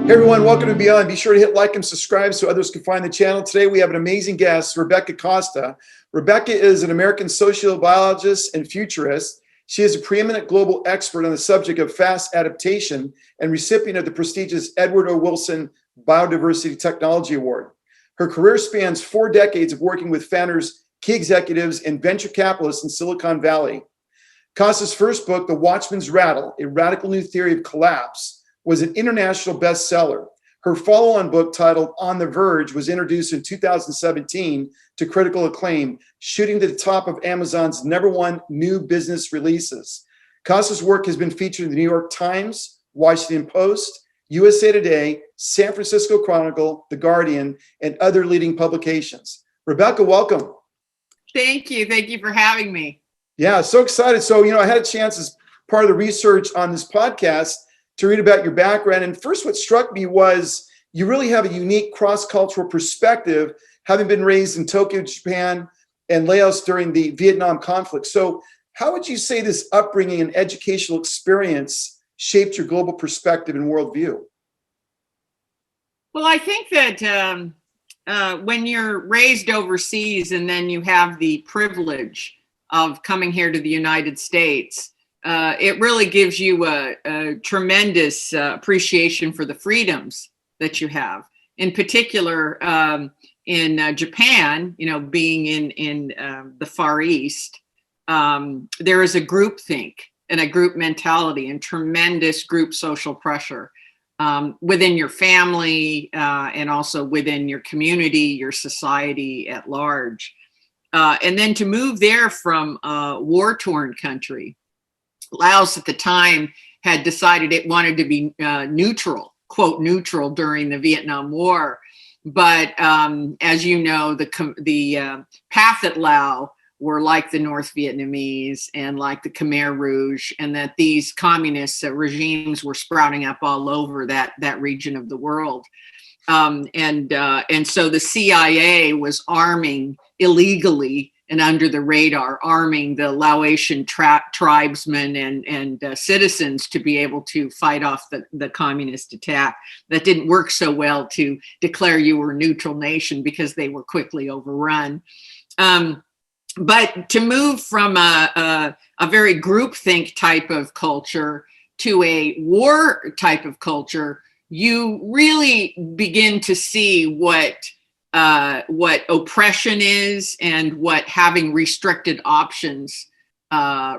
Hey everyone, welcome to Beyond. Be sure to hit like and subscribe so others can find the channel. Today we have an amazing guest, Rebecca Costa. Rebecca is an American sociobiologist and futurist. She is a preeminent global expert on the subject of fast adaptation and recipient of the prestigious Edward O. Wilson Biodiversity Technology Award. Her career spans 4 decades of working with founders, key executives, and venture capitalists in Silicon Valley. Costa's first book, The Watchman's Rattle, A Radical New Theory of Collapse, was an international bestseller. Her follow-on book titled On the Verge was introduced in 2017 to critical acclaim, shooting to the top of Amazon's #1 new business releases. Costa's work has been featured in the New York Times, Washington Post, USA Today, San Francisco Chronicle, The Guardian, and other leading publications. Rebecca, welcome. Thank you. Thank you for having me. Yeah, so excited. So, I had a chance as part of the research on this podcast to read about your background. And first, what struck me was you really have a unique cross-cultural perspective, having been raised in Tokyo, Japan, and Laos during the Vietnam conflict. So how would you say this upbringing and educational experience shaped your global perspective and worldview? Well, I think that when you're raised overseas and then you have the privilege of coming here to the United States, it really gives you a tremendous appreciation for the freedoms that you have. In particular, in Japan, being in the Far East, there is a groupthink and a group mentality and tremendous group social pressure within your family and also within your community, your society at large. And then to move there from a war-torn country, Laos at the time had decided it wanted to be neutral, quote, neutral during the Vietnam War. But as you know, the Pathet Lao were like the North Vietnamese and like the Khmer Rouge, and that these communist regimes were sprouting up all over that region of the world. And so the CIA was arming illegally and under the radar, arming the Laotian tribesmen and citizens to be able to fight off the communist attack. That didn't work so well to declare you were a neutral nation because they were quickly overrun. But to move from a very groupthink type of culture to a war type of culture, you really begin to see what oppression is and what having restricted options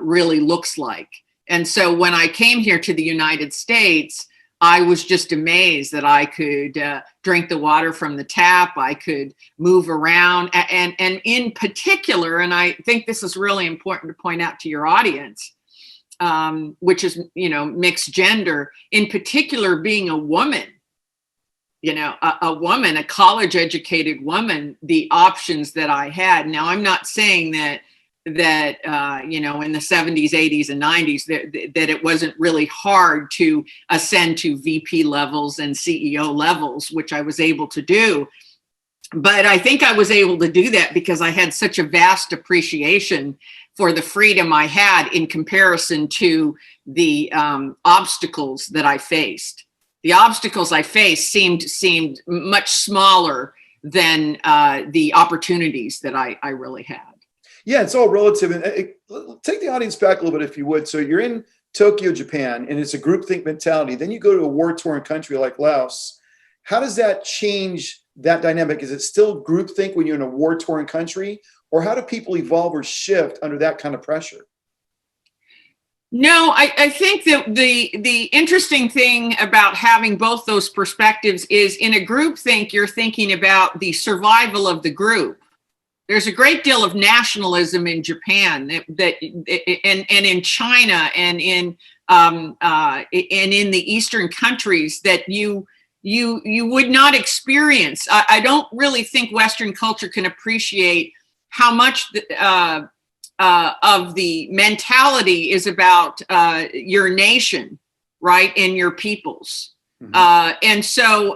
really looks like. And so when I came here to the United States, I was just amazed that I could drink the water from the tap. I could move around, and in particular, and I think this is really important to point out to your audience, which is, mixed gender, in particular, being a woman, a woman, a college educated woman, the options that I had. Now, I'm not saying that in the 70s, 80s, and 90s, that it wasn't really hard to ascend to VP levels and CEO levels, which I was able to do. But I think I was able to do that because I had such a vast appreciation for the freedom I had in comparison to the obstacles that I faced. The obstacles I faced seemed much smaller than the opportunities that I really had. Yeah, it's all relative. And take the audience back a little bit, if you would. So you're in Tokyo, Japan, and it's a groupthink mentality. Then you go to a war-torn country like Laos. How does that change that dynamic? Is it still groupthink when you're in a war-torn country? Or how do people evolve or shift under that kind of pressure? No, I think that the interesting thing about having both those perspectives is in a groupthink, you're thinking about the survival of the group. There's a great deal of nationalism in Japan that and in China and in the Eastern countries that you would not experience. I don't really think Western culture can appreciate how much of the mentality is about your nation, right, and your peoples. Mm-hmm. And so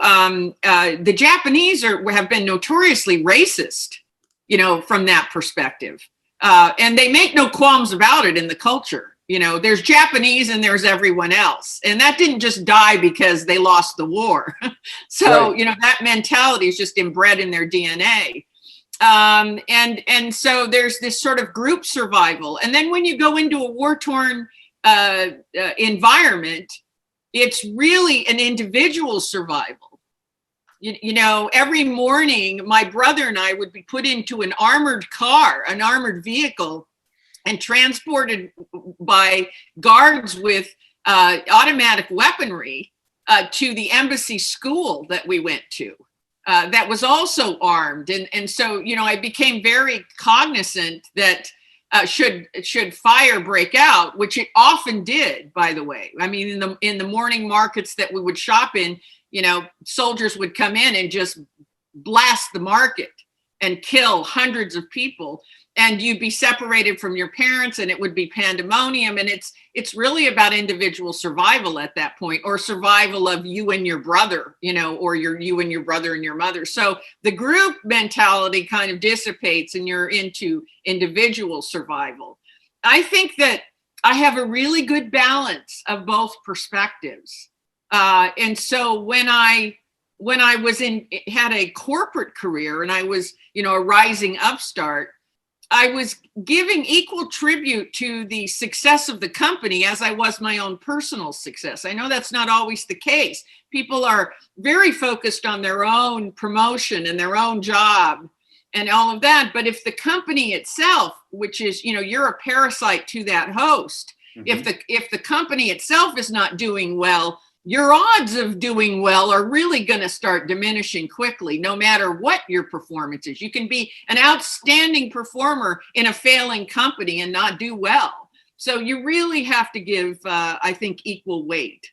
the Japanese have been notoriously racist, from that perspective. And they make no qualms about it in the culture. There's Japanese and there's everyone else. And that didn't just die because they lost the war. So, Right. that mentality is just inbred in their DNA. And so there's this sort of group survival. And then when you go into a war-torn environment, it's really an individual survival. Every morning, my brother and I would be put into an armored car, an armored vehicle, and transported by guards with automatic weaponry to the embassy school that we went to. That was also armed. And so, I became very cognizant that should fire break out, which it often did, by the way. I mean, in the morning markets that we would shop in, soldiers would come in and just blast the market and kill hundreds of people. And you'd be separated from your parents and it would be pandemonium. And it's really about individual survival at that point, or survival of you and your brother, or you and your brother and your mother. So the group mentality kind of dissipates and you're into individual survival. I think that I have a really good balance of both perspectives. And so when I had a corporate career and I was, a rising upstart, I was giving equal tribute to the success of the company as I was my own personal success. I know that's not always the case. People are very focused on their own promotion and their own job and all of that. But if the company itself, which is, you're a parasite to that host, if the company itself is not doing well, your odds of doing well are really going to start diminishing quickly, no matter what your performance is. You can be an outstanding performer in a failing company and not do well. So you really have to give, I think, equal weight.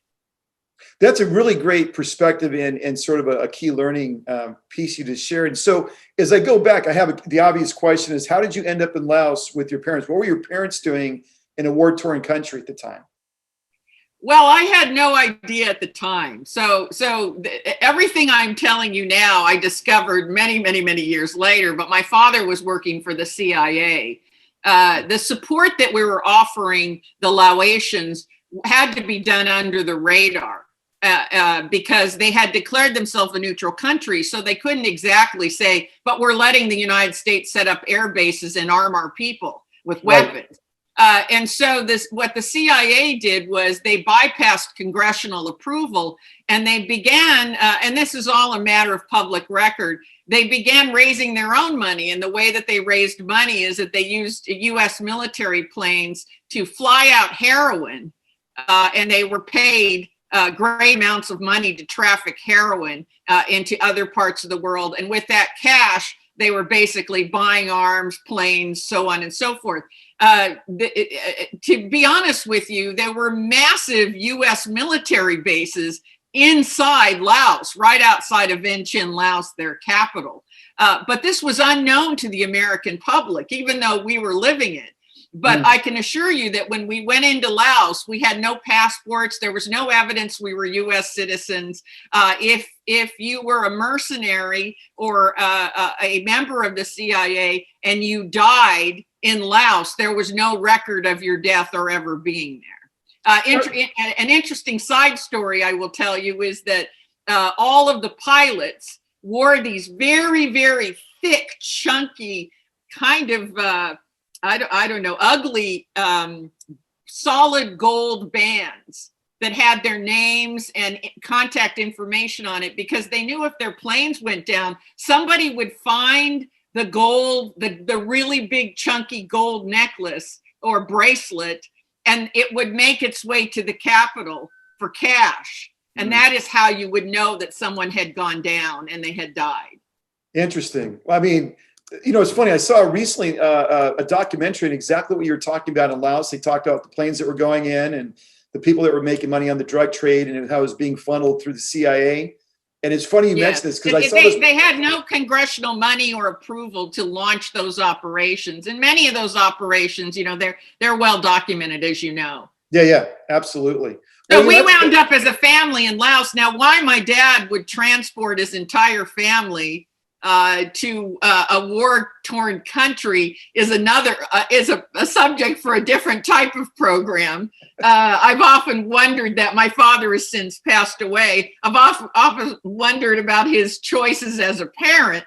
That's a really great perspective and sort of a key learning piece you just shared. So as I go back, I have the obvious question is, how did you end up in Laos with your parents? What were your parents doing in a war-torn country at the time? Well, I had no idea at the time. So everything I'm telling you now, I discovered many, many, many years later, but my father was working for the CIA. The support that we were offering the Laotians had to be done under the radar because they had declared themselves a neutral country. So they couldn't exactly say, but we're letting the United States set up air bases and arm our people with weapons. Right. And so what the CIA did was they bypassed congressional approval and they began, and this is all a matter of public record, they began raising their own money. And the way that they raised money is that they used US military planes to fly out heroin, and they were paid great amounts of money to traffic heroin into other parts of the world. And with that cash, they were basically buying arms, planes, so on and so forth. To be honest with you, there were massive US military bases inside Laos, right outside of Vientiane, Laos, their capital. But this was unknown to the American public, even though we were living it. But I can assure you that when we went into Laos, we had no passports. There was no evidence we were US citizens. If you were a mercenary or a member of the CIA and you died in Laos, there was no record of your death or ever being there. An interesting side story I will tell you is that all of the pilots wore these very, very thick, chunky, kind of, I don't know, ugly, solid gold bands that had their names and contact information on it, because they knew if their planes went down, somebody would find the gold, the really big chunky gold necklace or bracelet, and it would make its way to the capital for cash. And that is how you would know that someone had gone down and they had died. Interesting. Well, I mean, it's funny. I saw recently a documentary on exactly what you were talking about in Laos. They talked about the planes that were going in and the people that were making money on the drug trade and how it was being funneled through the CIA. And it's funny you mentioned this because I saw they had no congressional money or approval to launch those operations. And many of those operations, they're well documented, as you know. Yeah, absolutely. So we wound up as a family in Laos. Now, why my dad would transport his entire family to a war-torn country is another is a subject for a different type of program. I've often wondered that my father has since passed away. I've often wondered about his choices as a parent.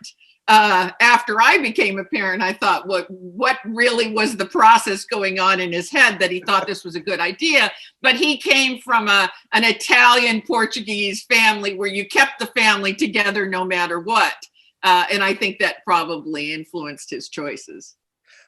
After I became a parent, I thought, what really was the process going on in his head that he thought this was a good idea? But he came from an Italian Portuguese family where you kept the family together no matter what. And I think that probably influenced his choices.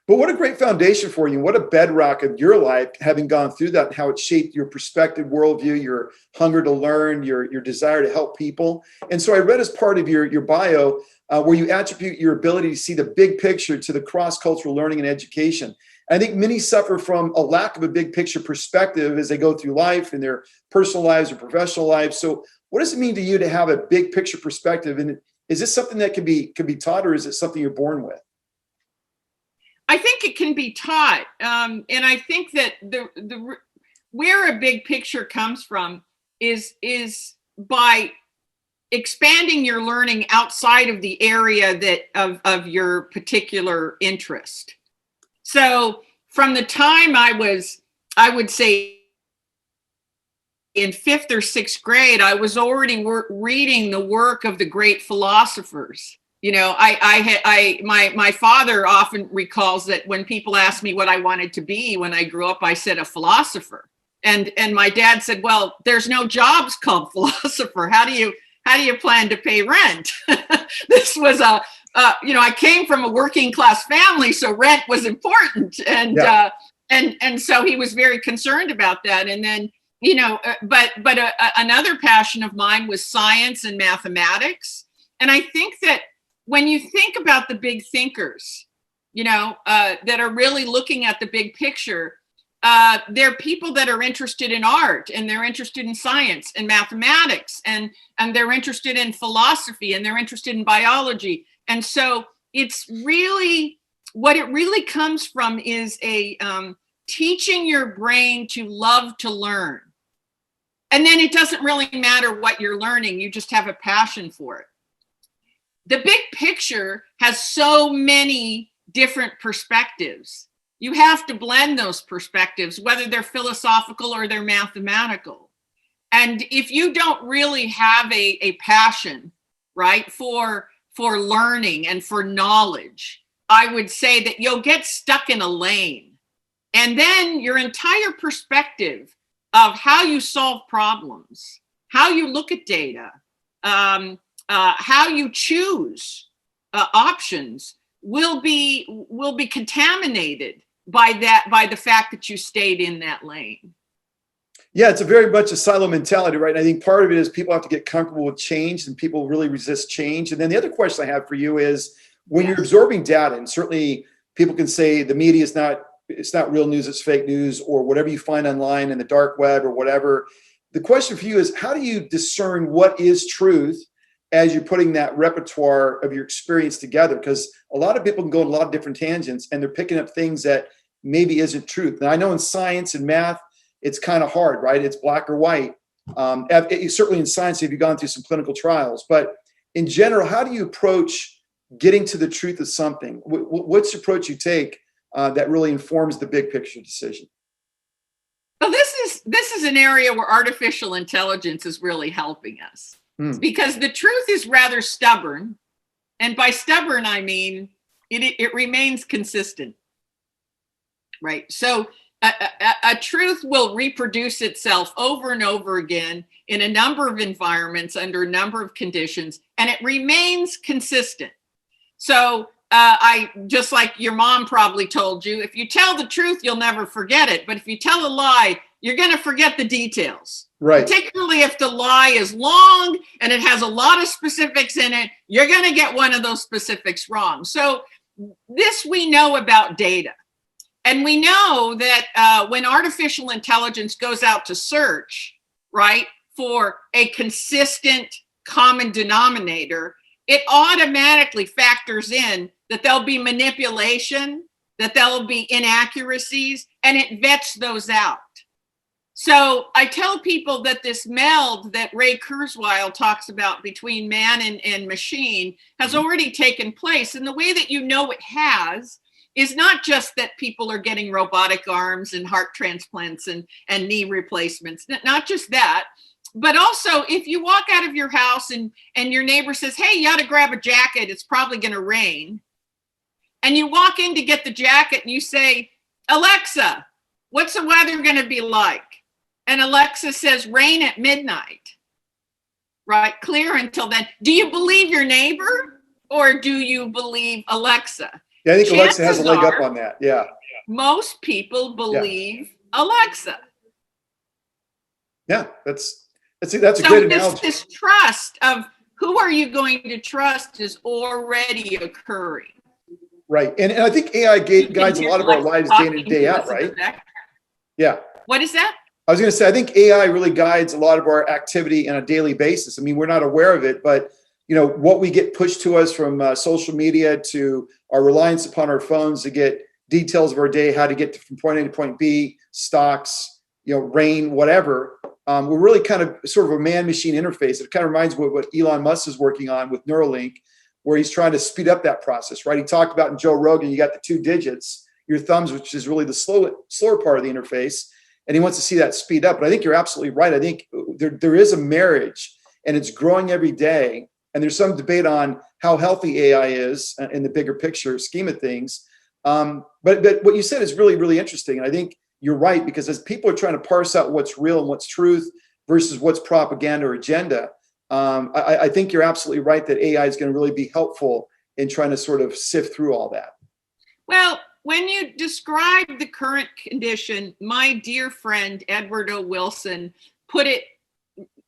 But what a great foundation for you. What a bedrock of your life, having gone through that, and how it shaped your perspective, worldview, your hunger to learn, your desire to help people. And so I read as part of your bio where you attribute your ability to see the big picture to the cross-cultural learning and education. I think many suffer from a lack of a big picture perspective as they go through life in their personal lives or professional lives. So what does it mean to you to have a big picture perspective? And is this something that can be taught, or is it something you're born with? I think it can be taught, and I think that the where a big picture comes from is by expanding your learning outside of the area that of your particular interest. So from the time I would say in 5th or 6th grade, I was already reading the work of the great philosophers. You know, my father often recalls that when people asked me what I wanted to be when I grew up, I said a philosopher. And my dad said, well, there's no jobs called philosopher. How do you plan to pay rent? This was I came from a working class family, so rent was important. And yeah. And so he was very concerned about that. And then, but another passion of mine was science and mathematics. And I think that when you think about the big thinkers, that are really looking at the big picture, they're people that are interested in art, and they're interested in science and mathematics, and they're interested in philosophy, and they're interested in biology. And so it's really, what it really comes from is teaching your brain to love to learn. And then it doesn't really matter what you're learning, you just have a passion for it. The big picture has so many different perspectives. You have to blend those perspectives, whether they're philosophical or they're mathematical. And if you don't really have a passion, right, for learning and for knowledge, I would say that you'll get stuck in a lane. And then your entire perspective of how you solve problems, how you look at data, how you choose options will be contaminated by the fact that you stayed in that lane. Yeah, it's a very much a silo mentality, right? And I think part of it is people have to get comfortable with change, and people really resist change. And then the other question I have for you is, when you're absorbing data, and certainly people can say the media is it's not real news, it's fake news, or whatever you find online in the dark web or whatever. The question for you is, how do you discern what is truth as you're putting that repertoire of your experience together? Because a lot of people can go in a lot of different tangents, and they're picking up things that maybe isn't truth. Now, I know in science and math, it's kind of hard, right? It's black or white. Certainly in science, if you've gone through some clinical trials, but in general, how do you approach getting to the truth of something? What's the approach you take that really informs the big picture decision? Well, this is an area where artificial intelligence is really helping us, because the truth is rather stubborn. And by stubborn, I mean, it remains consistent, right? So a truth will reproduce itself over and over again in a number of environments under a number of conditions, and it remains consistent. So I just like your mom probably told you, if you tell the truth, you'll never forget it. But if you tell a lie, you're going to forget the details. Right. Particularly if the lie is long and it has a lot of specifics in it, you're going to get one of those specifics wrong. So this we know about data. And we know that when artificial intelligence goes out to search, right, for a consistent common denominator, it automatically factors in that there'll be manipulation, that there'll be inaccuracies, and it vets those out. So I tell people that this meld that Ray Kurzweil talks about between man and machine has already taken place. And the way that you know it has is not just that people are getting robotic arms and heart transplants and knee replacements, not just that, but also if you walk out of your house and your neighbor says, hey, you ought to grab a jacket, it's probably going to rain. And you walk in to get the jacket and you say, Alexa, what's the weather going to be like? And Alexa says, rain at midnight, right? Clear until then. Do you believe your neighbor or do you believe Alexa? Yeah, I think Chances Alexa has a leg up on that. Yeah. Most people believe Alexa. Yeah, that's a great analogy. This trust of who are you going to trust is already occurring. Right. And I think AI guides a lot of our lives day in and day out, right? Yeah. What is that? I was going to say, I think AI really guides a lot of our activity on a daily basis. I mean, we're not aware of it, but what we get pushed to us from social media to our reliance upon our phones to get details of our day, how to get from point A to point B, stocks, rain, whatever. We're really kind of sort of a man-machine interface. It kind of reminds me of what Elon Musk is working on with Neuralink, where he's trying to speed up that process, right? He talked about in Joe Rogan, you got the 2 digits, your thumbs, which is really the slower part of the interface. And he wants to see that speed up. But I think you're absolutely right. I think there is a marriage and it's growing every day. And there's some debate on how healthy AI is in the bigger picture scheme of things. But what you said is really, really interesting. And I think you're right, because as people are trying to parse out what's real and what's truth versus what's propaganda or agenda, I think you're absolutely right that AI is going to really be helpful in trying to sort of sift through all that. Well, when you describe the current condition, my dear friend Edward O. Wilson put it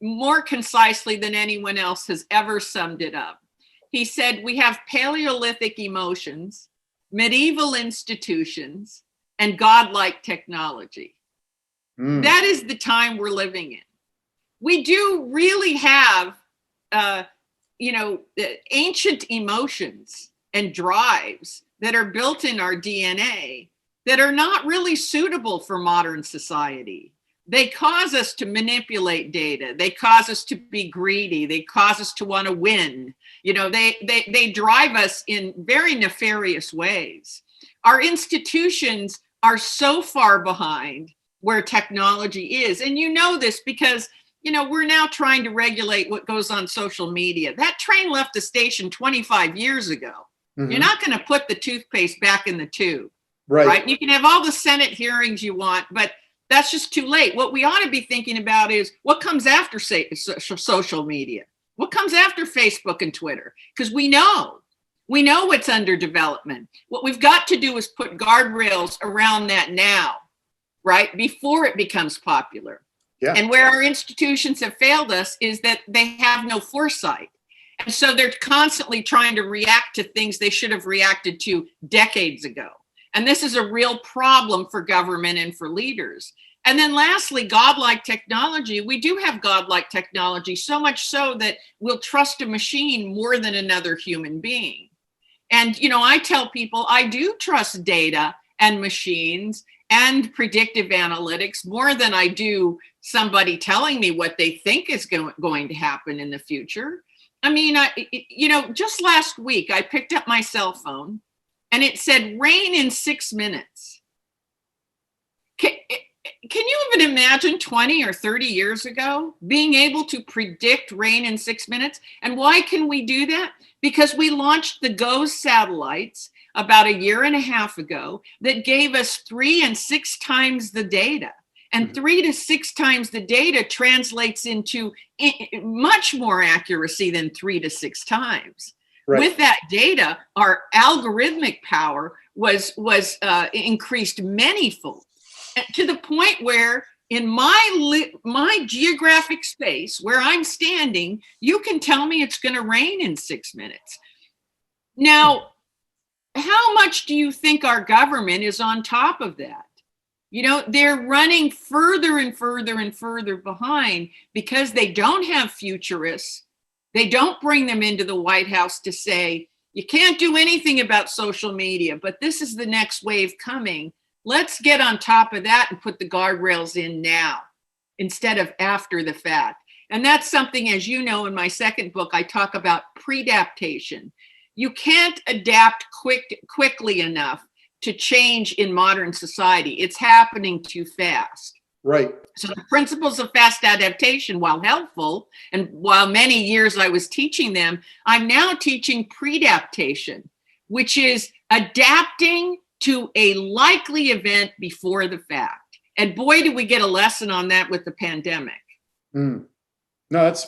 more concisely than anyone else has ever summed it up. He said, we have Paleolithic emotions, medieval institutions, and godlike technology. That is the time we're living in. We do really have, ancient emotions and drives that are built in our DNA that are not really suitable for modern society. They cause us to manipulate data. They cause us to be greedy. They cause us to want to win. They drive us in very nefarious ways. Our institutions are so far behind where technology is. And you know this because, we're now trying to regulate what goes on social media. That train left the station 25 years ago. Mm-hmm. You're not going to put the toothpaste back in the tube, right? You can have all the Senate hearings you want, but that's just too late. What we ought to be thinking about is what comes after social media, what comes after Facebook and Twitter, because we know what's under development. What we've got to do is put guardrails around that now, right? Before it becomes popular. Yeah. And where our institutions have failed us is that they have no foresight. And so they're constantly trying to react to things they should have reacted to decades ago. And this is a real problem for government and for leaders. And then lastly, godlike technology. We do have godlike technology, so much so that we'll trust a machine more than another human being. And, I tell people I do trust data and machines and predictive analytics more than I do somebody telling me what they think is going to happen in the future. I mean, just last week, I picked up my cell phone and it said rain in 6 minutes. Can you even imagine 20 or 30 years ago being able to predict rain in 6 minutes? And why can we do that? Because we launched the GOES satellites about a year and a half ago that gave us 3 and 6 times the data. And 3 to 6 times the data translates into much more accuracy than 3 to 6 times. Right. With that data, our algorithmic power was increased manyfold, to the point where in my geographic space where I'm standing, you can tell me it's going to rain in 6 minutes. Now, how much do you think our government is on top of that? They're running further and further and further behind because they don't have futurists. They don't bring them into the White House to say, you can't do anything about social media, but this is the next wave coming. Let's get on top of that and put the guardrails in now. instead of after the fact. And that's something, as you know, in my second book, I talk about predaptation. You can't adapt quickly enough to change in modern society. It's happening too fast. Right. So the principles of fast adaptation, while helpful, and while many years I was teaching them, I'm now teaching predaptation, which is adapting to a likely event before the fact. And boy, did we get a lesson on that with the pandemic. Mm. No, that's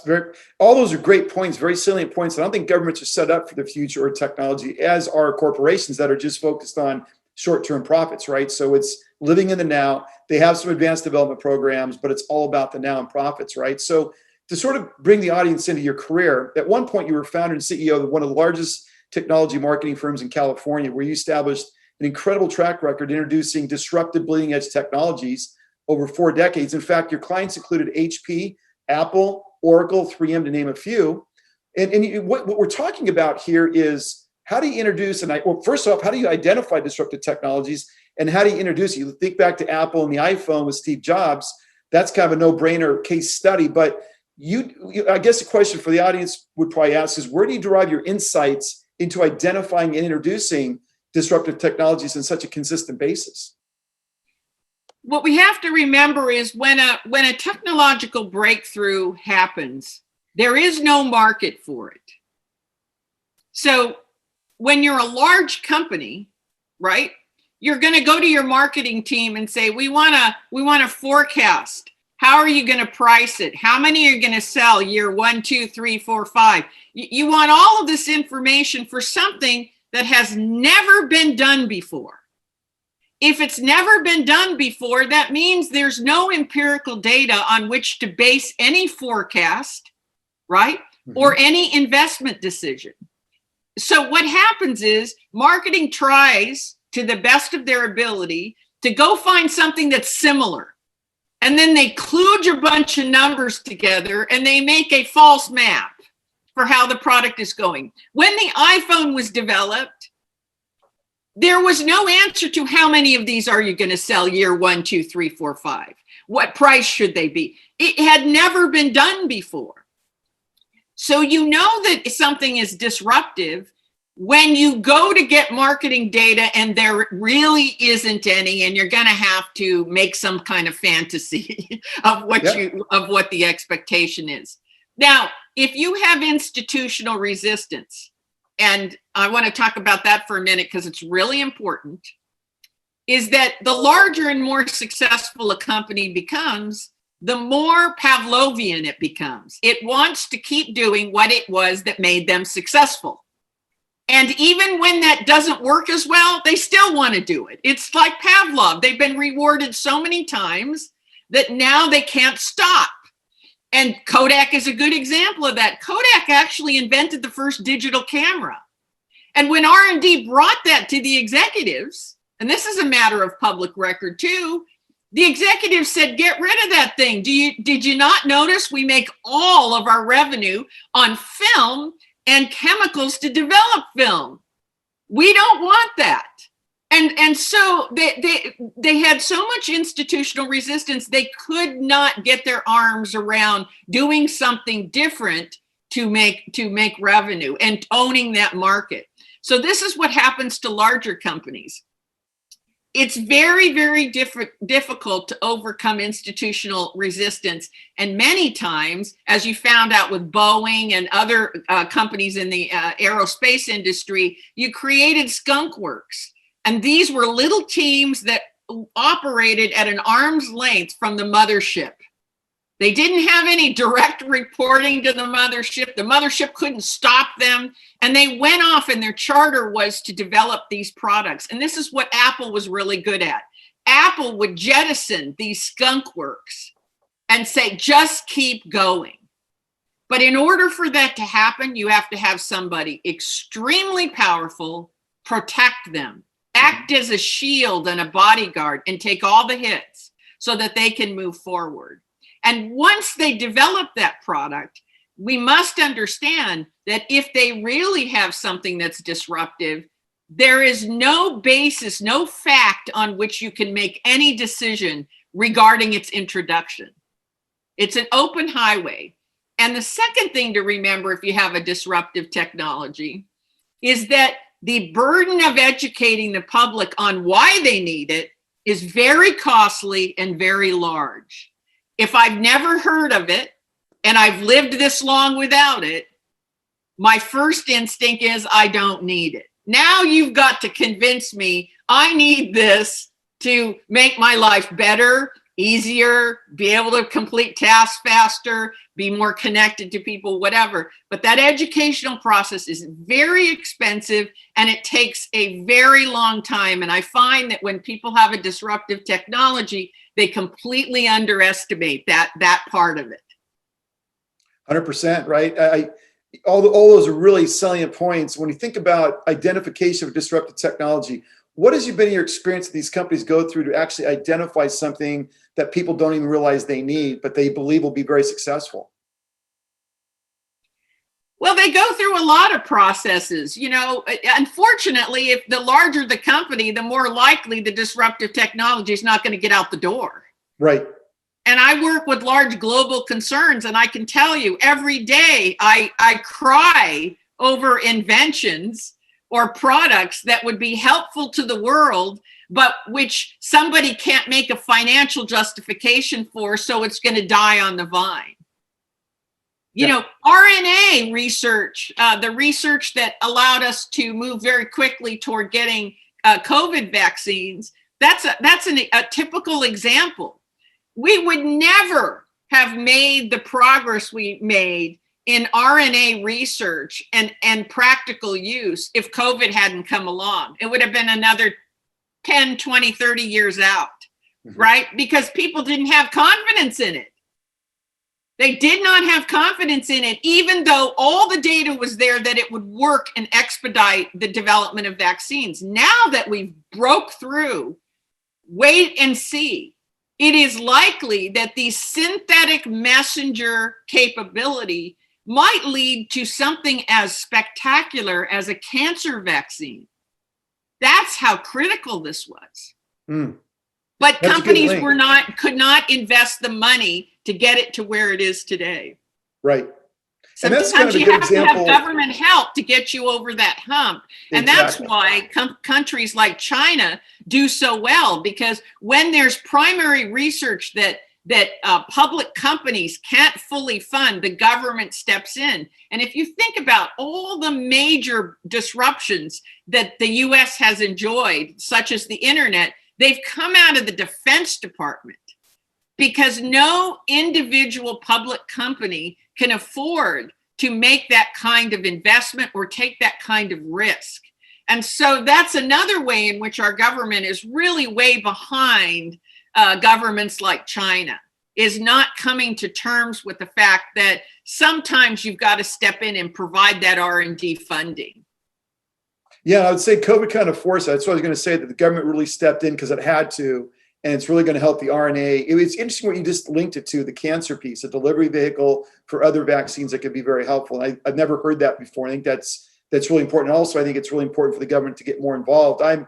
all those are great points, very salient points. I don't think governments are set up for the future or technology, as are corporations that are just focused on short-term profits, right? So it's living in the now. They have some advanced development programs, but it's all about the now and profits, right? So to sort of bring the audience into your career, at one point you were founder and CEO of one of the largest technology marketing firms in California, where you established an incredible track record introducing disruptive bleeding edge technologies over 4 decades. In fact, your clients included HP, Apple, Oracle, 3M, to name a few. And what we're talking about here is, how do you introduce, well, first off, how do you identify disruptive technologies, and how do you introduce it? You think back to Apple and the iPhone with Steve Jobs. That's kind of a no-brainer case study. But I guess the question for the audience would probably ask is, where do you derive your insights into identifying and introducing disruptive technologies on such a consistent basis? What we have to remember is when a technological breakthrough happens, there is no market for it. So when you're a large company, right, you're going to go to your marketing team and say, we want to forecast. How are you going to price it? How many are you going to sell year 1, 2, 3, 4, 5? You want all of this information for something that has never been done before. If it's never been done before, that means there's no empirical data on which to base any forecast, right? Mm-hmm. Or any investment decision. So what happens is marketing tries to the best of their ability to go find something that's similar. And then they kludge a bunch of numbers together and they make a false map for how the product is going. When the iPhone was developed, there was no answer to how many of these are you going to sell year 1, 2, 3, 4, 5. What price should they be? It had never been done before. So you know that something is disruptive when you go to get marketing data and there really isn't any, and you're going to have to make some kind of fantasy of what the expectation is. Now, if you have institutional resistance, and I want to talk about that for a minute because it's really important, is that the larger and more successful a company becomes, the more Pavlovian it becomes. It wants to keep doing what it was that made them successful. And even when that doesn't work as well, they still want to do it. It's like Pavlov. They've been rewarded so many times that now they can't stop. And Kodak is a good example of that. Kodak actually invented the first digital camera. And when R&D brought that to the executives, and this is a matter of public record too, the executives said, get rid of that thing. Did you not notice we make all of our revenue on film and chemicals to develop film? We don't want that. And so they had so much institutional resistance, they could not get their arms around doing something different to make revenue and owning that market. So this is what happens to larger companies. It's very, very difficult to overcome institutional resistance. And many times, as you found out with Boeing and other companies in the aerospace industry, you created skunk works. And these were little teams that operated at an arm's length from the mothership. They didn't have any direct reporting to the mothership. The mothership couldn't stop them. And they went off, and their charter was to develop these products. And this is what Apple was really good at. Apple would jettison these skunk works and say, just keep going. But in order for that to happen, you have to have somebody extremely powerful protect them, act as a shield and a bodyguard, and take all the hits so that they can move forward. And once they develop that product, we must understand that if they really have something that's disruptive, there is no basis, no fact on which you can make any decision regarding its introduction. It's an open highway. And the second thing to remember if you have a disruptive technology is that the burden of educating the public on why they need it is very costly and very large. If I've never heard of it and I've lived this long without it, my first instinct is I don't need it. Now you've got to convince me I need this to make my life better, easier, be able to complete tasks faster, be more connected to people, whatever. But that educational process is very expensive and it takes a very long time. And I find that when people have a disruptive technology, they completely underestimate that part of it. 100%, right? All those are really salient points. When you think about identification of disruptive technology, what has been your experience that these companies go through to actually identify something that people don't even realize they need, but they believe will be very successful? Well, they go through a lot of processes. You know, unfortunately, if the larger the company, the more likely the disruptive technology is not going to get out the door. Right. And I work with large global concerns, and I can tell you every day I cry over inventions or products that would be helpful to the world, but which somebody can't make a financial justification for, so it's going to die on the vine. You know, RNA research, the research that allowed us to move very quickly toward getting COVID vaccines, that's a typical example. We would never have made the progress we made in RNA research and practical use if COVID hadn't come along. It would have been another 10, 20, 30 years out, right? Because people didn't have confidence in it. They did not have confidence in it, even though all the data was there that it would work and expedite the development of vaccines. Now that we've broke through, wait and see. It is likely that the synthetic messenger capability might lead to something as spectacular as a cancer vaccine. That's how critical this was. But That's companies could not invest the money to get it to where it is today. Right. Sometimes kind of you have to have government help to get you over that hump. And that's why countries like China do so well, because when there's primary research that public companies can't fully fund, the government steps in. And if you think about all the major disruptions that the US has enjoyed, such as the internet, they've come out of the Defense Department, because no individual public company can afford to make that kind of investment or take that kind of risk. And so that's another way in which our government is really way behind governments like China, is not coming to terms with the fact that sometimes you've got to step in and provide that R&D funding. Yeah, I would say COVID kind of forced that. That's what I was going to say, that the government really stepped in because it had to, and it's really going to help the RNA. It's interesting what you just linked it to, the cancer piece, a delivery vehicle for other vaccines that could be very helpful. And I've never heard that before. I think that's really important. Also, I think it's really important for the government to get more involved. I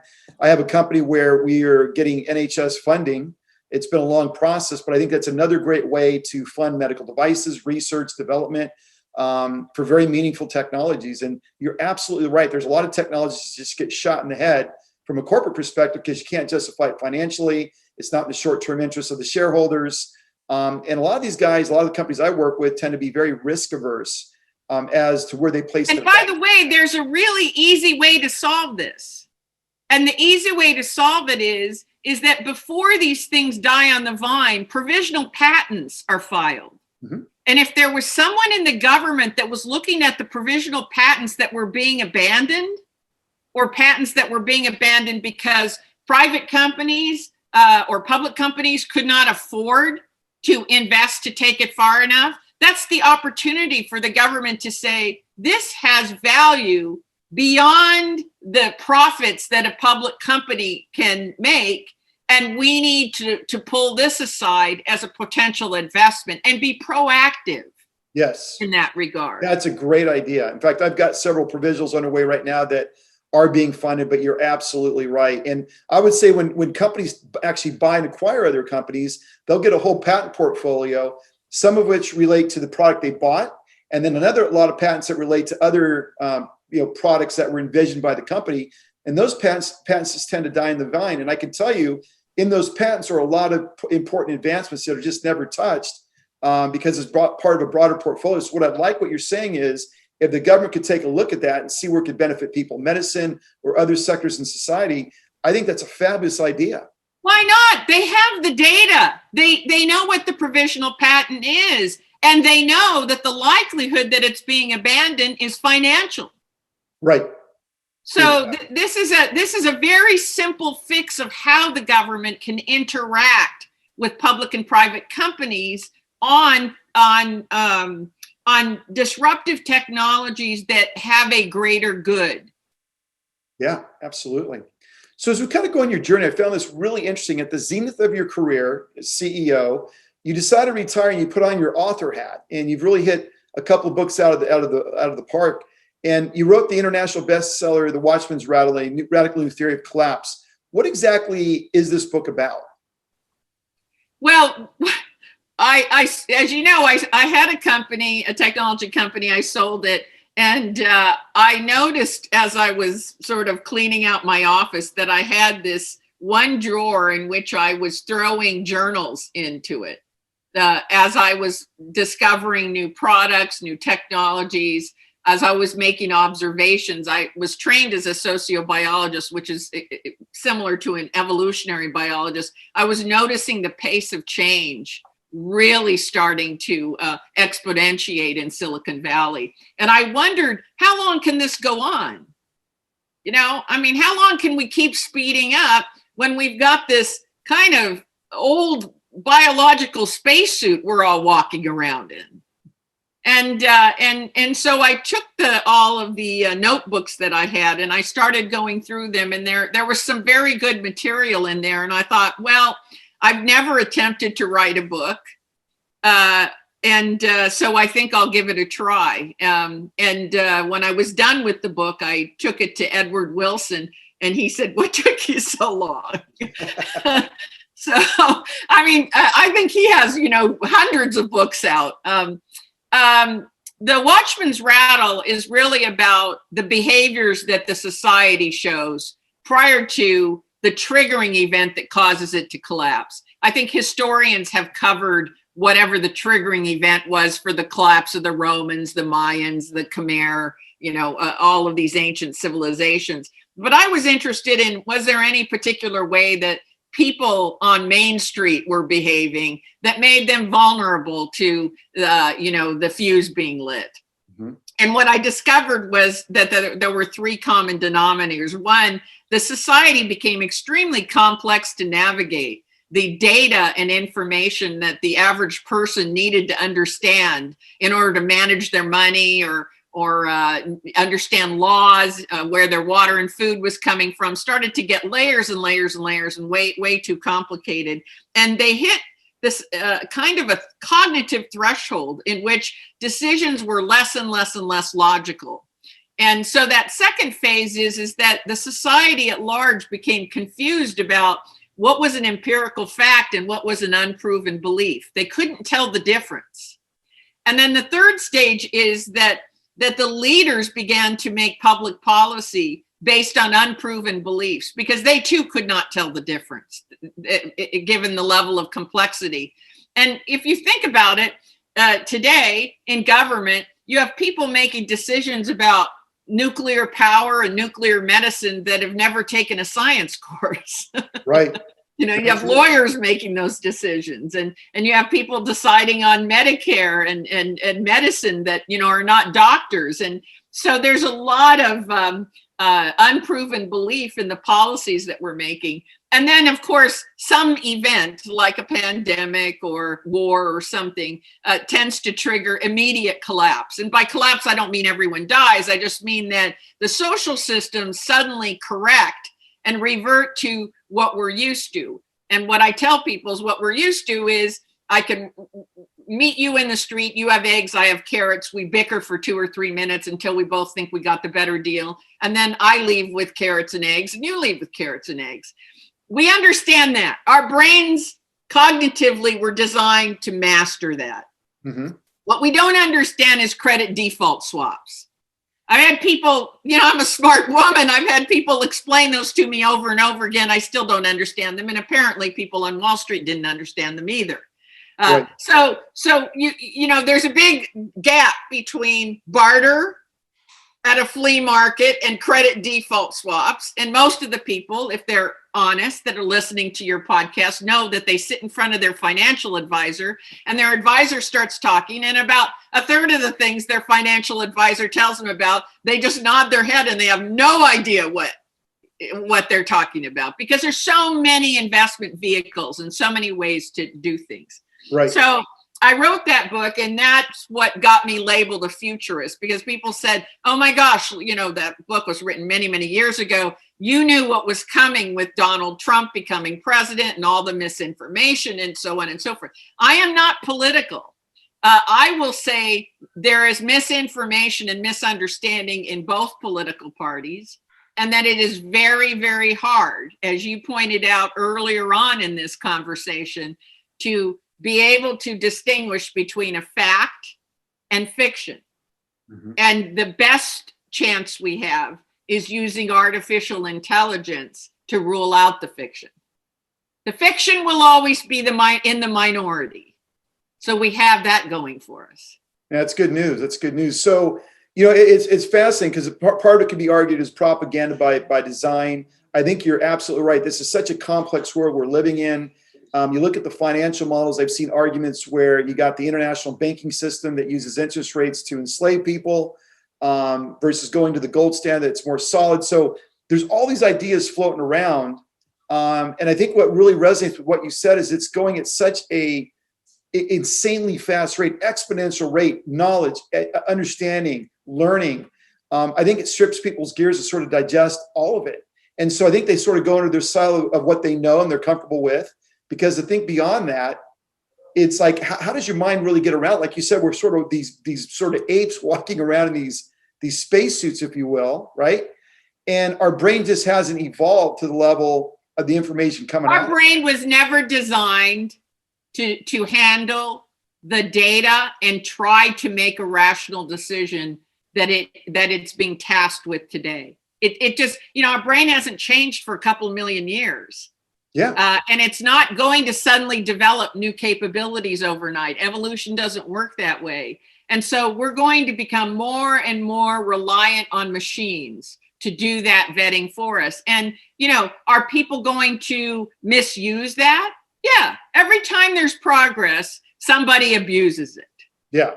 have a company where we are getting NHS funding. It's been a long process, but I think that's another great way to fund medical devices, research, development, for very meaningful technologies. And you're absolutely right. There's a lot of technologies that just get shot in the head from a corporate perspective because you can't justify it financially. It's not in the short-term interest of the shareholders. And a lot of these guys, a lot of the companies I work with tend to be very risk averse as to where they place their bets. And by the way, there's a really easy way to solve this. And the easy way to solve it is that before these things die on the vine, provisional patents are filed. And if there was someone in the government that was looking at the provisional patents that were being abandoned, or patents that were being abandoned because private companies or public companies could not afford to invest to take it far enough, that's the opportunity for the government to say, this has value beyond the profits that a public company can make, and we need to pull this aside as a potential investment and be proactive. Yes, in that regard. That's a great idea. In fact, I've got several provisionals underway right now that are being funded, but you're absolutely right. And I would say when companies actually buy and acquire other companies, they'll get a whole patent portfolio. some of which relate to the product they bought, and then a lot of patents that relate to other products that were envisioned by the company. And those patents just tend to die in the vine. And I can tell you, in those patents are a lot of important advancements that are just never touched because it's part of a broader portfolio. So what you're saying is, if the government could take a look at that and see where it could benefit people, medicine or other sectors in society, I think that's a fabulous idea. Why not? They have the data. They know what the provisional patent is, and they know that the likelihood that it's being abandoned is financial. Right. So this is a very simple fix of how the government can interact with public and private companies on disruptive technologies that have a greater good. Yeah, absolutely. So as we kind of go on your journey, I found this really interesting. At the zenith of your career as CEO, you decided to retire and you put on your author hat, and you've really hit a couple of books out of the park. And you wrote the international bestseller, The Watchman's Rattle, a radical new theory of collapse. What exactly is this book about? Well, I as you know, I had a company, a technology company. I sold it. And I noticed as I was sort of cleaning out my office that I had this one drawer in which I was throwing journals into it. As I was discovering new products, new technologies, as I was making observations. I was trained as a sociobiologist, which is similar to an evolutionary biologist. I was noticing the pace of change really starting to exponentiate in Silicon Valley. And I wondered, how long can this go on? How long can we keep speeding up when we've got this kind of old biological spacesuit we're all walking around in? And so I took all of the notebooks that I had and I started going through them, and there was some very good material in there. And I thought, well, I've never attempted to write a book. So I think I'll give it a try. When I was done with the book, I took it to Edward Wilson, and he said, "What took you so long?" So, I think he has, hundreds of books out. The Watchman's Rattle is really about the behaviors that the society shows prior to the triggering event that causes it to collapse. I think historians have covered whatever the triggering event was for the collapse of the Romans, the Mayans, the Khmer, all of these ancient civilizations. But I was interested in, was there any particular way that people on Main Street were behaving that made them vulnerable to the fuse being lit? Mm-hmm. And what I discovered was that there were three common denominators. One, the society became extremely complex to navigate. The data and information that the average person needed to understand in order to manage their money or understand laws, where their water and food was coming from, started to get layers and layers and layers and way too complicated. And they hit this kind of a cognitive threshold in which decisions were less and less and less logical. And so that second phase is that the society at large became confused about what was an empirical fact and what was an unproven belief. They couldn't tell the difference. And then the third stage is that the leaders began to make public policy based on unproven beliefs, because they too could not tell the difference, given the level of complexity. And if you think about it, today in government, you have people making decisions about nuclear power and nuclear medicine that have never taken a science course. Right. You have lawyers making those decisions, and you have people deciding on Medicare and medicine that, are not doctors. And so there's a lot of unproven belief in the policies that we're making. And then, of course, some event like a pandemic or war or something tends to trigger immediate collapse. And by collapse, I don't mean everyone dies. I just mean that the social systems suddenly correct and revert to what we're used to. And what I tell people is what we're used to is I can meet you in the street. You have eggs, I have carrots. We bicker for 2 or 3 minutes until we both think we got the better deal. And then I leave with carrots and eggs, and you leave with carrots and eggs. We understand that. Our brains cognitively were designed to master that. Mm-hmm. What we don't understand is credit default swaps. I've had people, I'm a smart woman. I've had people explain those to me over and over again. I still don't understand them. And apparently people on Wall Street didn't understand them either. Right. So there's a big gap between barter at a flea market and credit default swaps. And most of the people, if they're honest, that are listening to your podcast know that they sit in front of their financial advisor and their advisor starts talking, and about a third of the things their financial advisor tells them about, they just nod their head and they have no idea what they're talking about, because there's so many investment vehicles and so many ways to do things. Right. So I wrote that book, and that's what got me labeled a futurist, because people said, oh my gosh, that book was written many, many years ago. You knew what was coming with Donald Trump becoming president and all the misinformation and so on and so forth. I am not political. I will say there is misinformation and misunderstanding in both political parties, and that it is very, very hard, as you pointed out earlier on in this conversation, to be able to distinguish between a fact and fiction. Mm-hmm. And the best chance we have is using artificial intelligence to rule out the fiction. The fiction will always be in the minority. So we have that going for us. Yeah, that's good news. That's good news. So, it's fascinating because part of it can be argued as propaganda by design. I think you're absolutely right. This is such a complex world we're living in. You look at the financial models, I've seen arguments where you got the international banking system that uses interest rates to enslave people versus going to the gold standard that's more solid. So there's all these ideas floating around. And I think what really resonates with what you said is it's going at such a insanely fast rate, exponential rate, knowledge, understanding, learning. I think it strips people's gears to sort of digest all of it. And so I think they sort of go into their silo of what they know and they're comfortable with. Because I think beyond that, it's like, how does your mind really get around? Like you said, we're sort of these sort of apes walking around in these spacesuits, if you will, right? And our brain just hasn't evolved to the level of the information coming out. Our brain was never designed to handle the data and try to make a rational decision that it's being tasked with today. It just, our brain hasn't changed for a couple million years. Yeah. And it's not going to suddenly develop new capabilities overnight. Evolution doesn't work that way. And so we're going to become more and more reliant on machines to do that vetting for us. And, are people going to misuse that? Yeah. Every time there's progress, somebody abuses it. Yeah.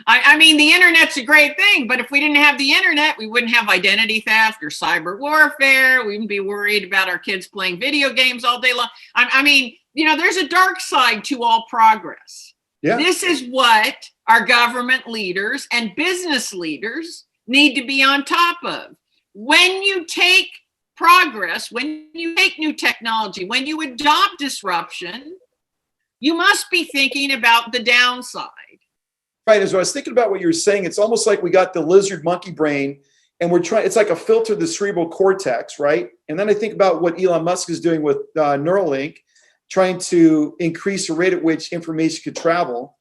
I mean, the internet's a great thing, but if we didn't have the internet, we wouldn't have identity theft or cyber warfare. We wouldn't be worried about our kids playing video games all day long. I mean, there's a dark side to all progress. Yeah. This is what our government leaders and business leaders need to be on top of. When you take progress, when you take new technology, when you adopt disruption, you must be thinking about the downside. Right. As I was thinking about what you were saying, it's almost like we got the lizard monkey brain and it's like a filter of the cerebral cortex, right? And then I think about what Elon Musk is doing with Neuralink, trying to increase the rate at which information could travel.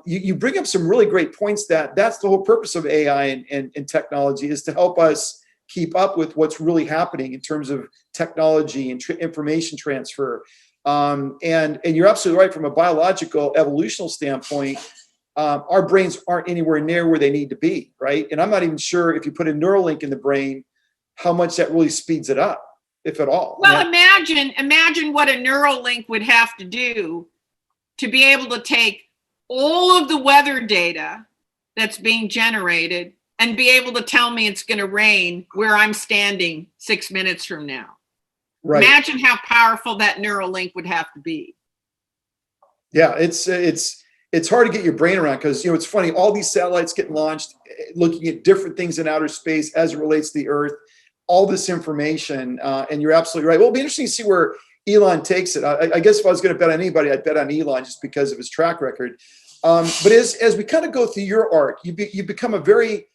You bring up some really great points that's the whole purpose of AI and technology, is to help us keep up with what's really happening in terms of technology and information transfer. And you're absolutely right, from a biological evolutional standpoint, our brains aren't anywhere near where they need to be, right? And I'm not even sure if you put a Neuralink in the brain, how much that really speeds it up, if at all. Well, imagine what a Neuralink would have to do to be able to take all of the weather data that's being generated and be able to tell me it's going to rain where I'm standing 6 minutes from now. Right. Imagine how powerful that Neuralink would have to be. Yeah, it's hard to get your brain around because, it's funny, all these satellites get launched looking at different things in outer space as it relates to the Earth, all this information, and you're absolutely right. Well, it'll be interesting to see where Elon takes it. I guess if I was going to bet on anybody, I'd bet on Elon just because of his track record. But as we kind of go through your arc, you become a very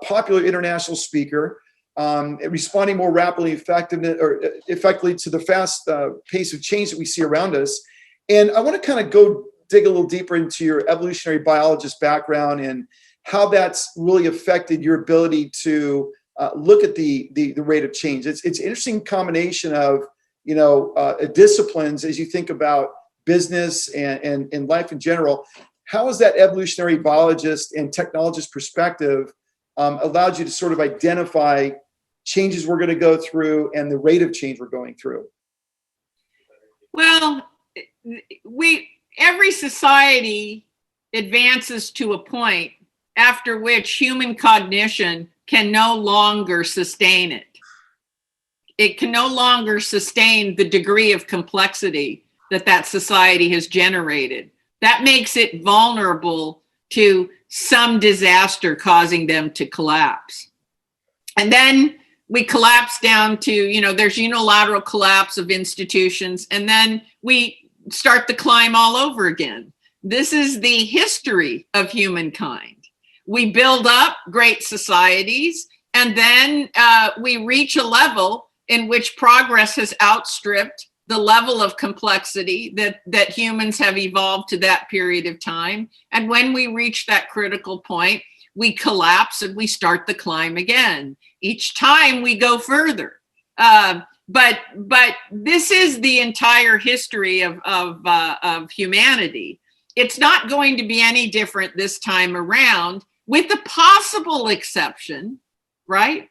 popular international speaker, responding more rapidly, effectively to the fast pace of change that we see around us. And I want to kind of go dig a little deeper into your evolutionary biologist background and how that's really affected your ability to look at the rate of change. It's an interesting combination of, disciplines as you think about business and life in general. How has that evolutionary biologist and technologist perspective allowed you to sort of identify changes we're going to go through and the rate of change we're going through? Well, every society advances to a point after which human cognition can no longer sustain it. It can no longer sustain the degree of complexity that society has generated. That makes it vulnerable to some disaster causing them to collapse. And then we collapse down to, there's unilateral collapse of institutions, and then we start the climb all over again. This is the history of humankind. We build up great societies, and then we reach a level in which progress has outstripped the level of complexity that humans have evolved to that period of time. And when we reach that critical point, we collapse and we start the climb again. Each time we go further. But this is the entire history of humanity. It's not going to be any different this time around, with the possible exception, right,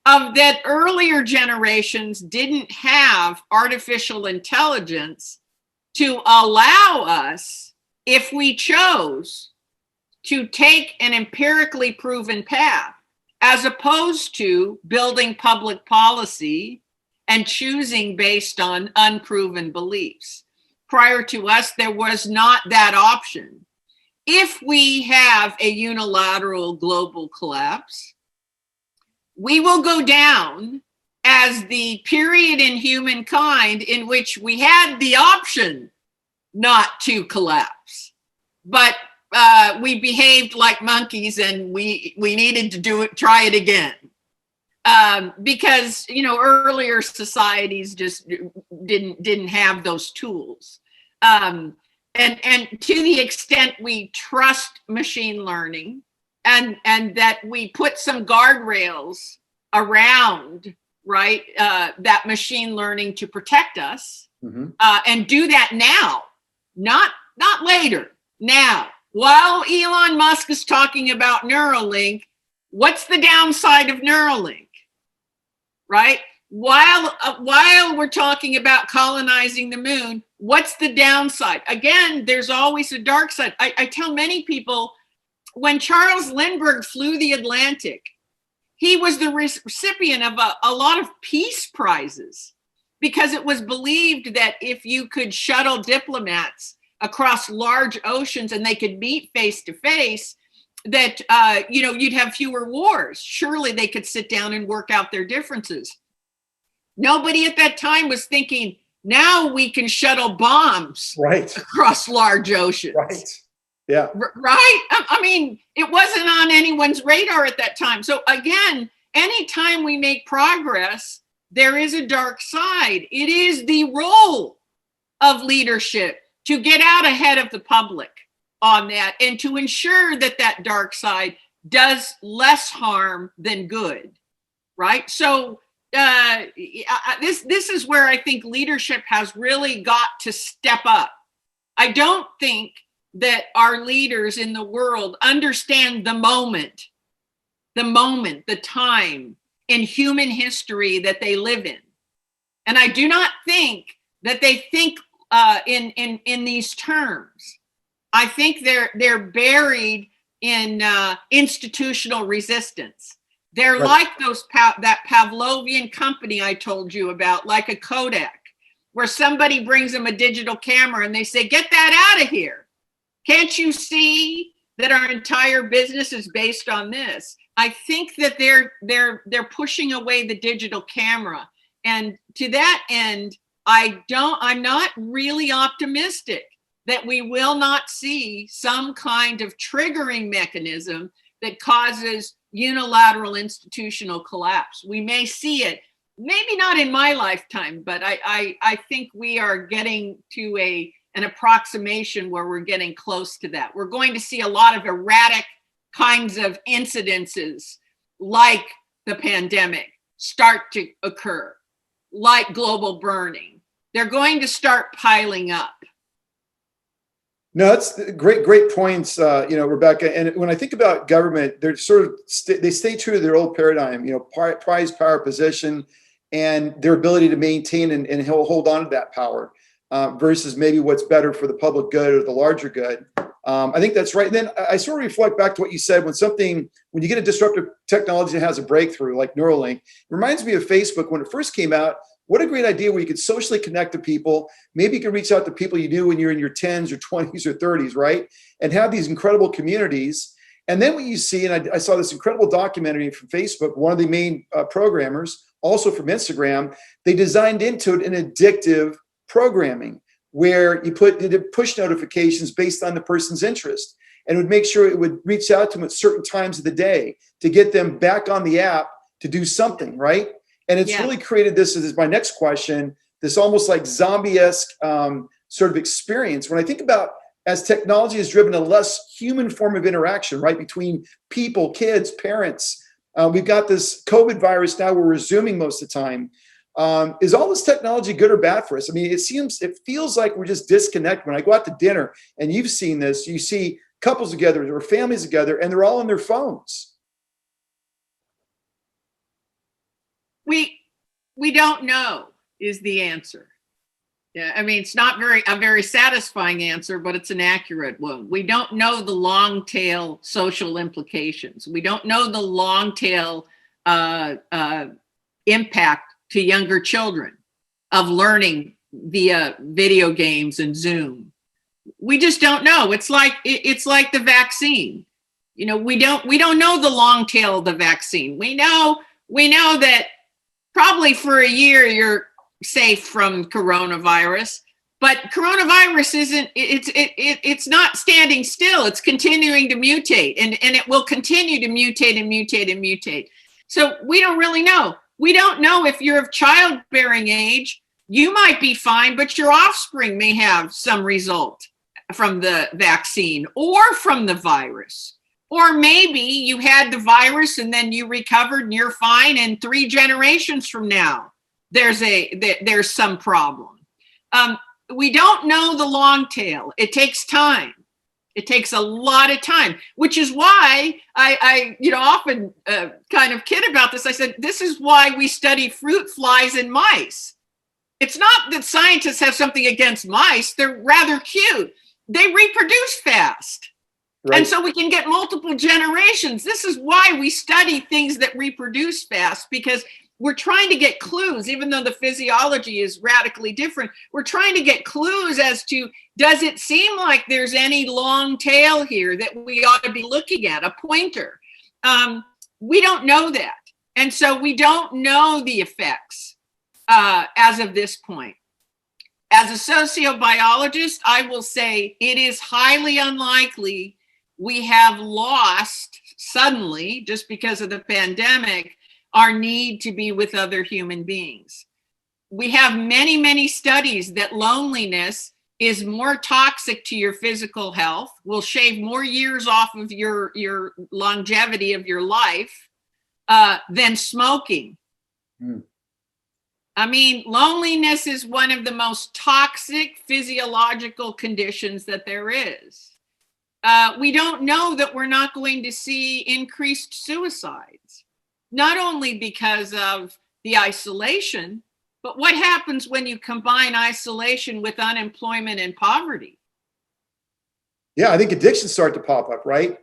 of that earlier generations didn't have artificial intelligence to allow us, if we chose, to take an empirically proven path, as opposed to building public policy and choosing based on unproven beliefs. Prior to us, there was not that option. If we have a unilateral global collapse, we will go down as the period in humankind in which we had the option not to collapse. But we behaved like monkeys, and we needed to try it again. Because, earlier societies just didn't have those tools. And to the extent we trust machine learning, and that we put some guardrails around, right, that machine learning to protect us, and do that now, not later, now. While Elon Musk is talking about Neuralink, what's the downside of Neuralink, right? While we're talking about colonizing the moon, what's the downside? Again, there's always a dark side. I tell many people, when Charles Lindbergh flew the Atlantic, he was the recipient of a lot of peace prizes, because it was believed that if you could shuttle diplomats across large oceans and they could meet face to face, that you'd have fewer wars. Surely they could sit down and work out their differences. Nobody at that time was thinking, now we can shuttle bombs across large oceans. Right. Yeah. Right. I mean, it wasn't on anyone's radar at that time. So again, anytime we make progress, there is a dark side. It is the role of leadership to get out ahead of the public on that, and to ensure that dark side does less harm than good. Right. So this is where I think leadership has really got to step up. I don't think that our leaders in the world understand the moment, the time in human history that they live in. And I do not think that they think in these terms. I think they're buried in institutional resistance. They're like that Pavlovian company I told you about, like a Kodak, where somebody brings them a digital camera and they say, "Get that out of here. Can't you see that our entire business is based on this?" I think that they're pushing away the digital camera. And to that end, I'm not really optimistic that we will not see some kind of triggering mechanism that causes unilateral institutional collapse. We may see it, maybe not in my lifetime, but I think we are getting to an approximation where we're getting close to that. We're going to see a lot of erratic kinds of incidences like the pandemic start to occur, like global burning. They're going to start piling up. No, that's great points, Rebecca. And when I think about government, they're sort of they stay true to their old paradigm, prize, power, position, and their ability to maintain and hold on to that power versus maybe what's better for the public good or the larger good. I think that's right. And then I sort of reflect back to what you said when you get a disruptive technology that has a breakthrough like Neuralink, it reminds me of Facebook when it first came out. What a great idea where you could socially connect to people. Maybe you could reach out to people you knew when you're in your 10s or 20s or 30s, right? And have these incredible communities. And then what you see, and I saw this incredible documentary from Facebook, one of the main programmers, also from Instagram, they designed into it an addictive programming where you did push notifications based on the person's interest and would make sure it would reach out to them at certain times of the day to get them back on the app to do something, right? And it's really created this is my next question, this almost like zombie-esque sort of experience. When I think about as technology has driven a less human form of interaction, right, between people, kids, parents, we've got this COVID virus now where we're Zooming most of the time. Is all this technology good or bad for us? I mean, it feels like we're just disconnected. When I go out to dinner, and you've seen this, you see couples together or families together, and they're all on their phones. We don't know is the answer. Yeah, I mean, it's not a very satisfying answer, but it's an accurate one. We don't know the long tail social implications. We don't know the long tail impact to younger children of learning via video games and Zoom. We just don't know. It's like the vaccine. We don't know the long tail of the vaccine. We know that probably for a year you're safe from coronavirus, but coronavirus it's not standing still. It's continuing to mutate, and it will continue to mutate and mutate and mutate. So we don't really know. We don't know if you're of childbearing age, you might be fine, but your offspring may have some result from the vaccine or from the virus. Or maybe you had the virus and then you recovered and you're fine, and 3 generations from now, there's some problem. We don't know the long tail. It takes time. It takes a lot of time, which is why I often kind of kid about this. I said, this is why we study fruit flies in mice. It's not that scientists have something against mice. They're rather cute. They reproduce fast. Right. And so we can get multiple generations. This is why we study things that reproduce fast, because we're trying to get clues, even though the physiology is radically different. We're trying to get clues as to, does it seem like there's any long tail here that we ought to be looking at, a pointer? We don't know that. And so we don't know the effects as of this point. As a sociobiologist, I will say it is highly unlikely we have lost suddenly, just because of the pandemic, our need to be with other human beings. We have many, many studies that loneliness is more toxic to your physical health, will shave more years off of your longevity of your life than smoking. Mm. I mean, loneliness is one of the most toxic physiological conditions that there is. We don't know that we're not going to see increased suicides, not only because of the isolation, but what happens when you combine isolation with unemployment and poverty? Yeah, I think addictions start to pop up, right?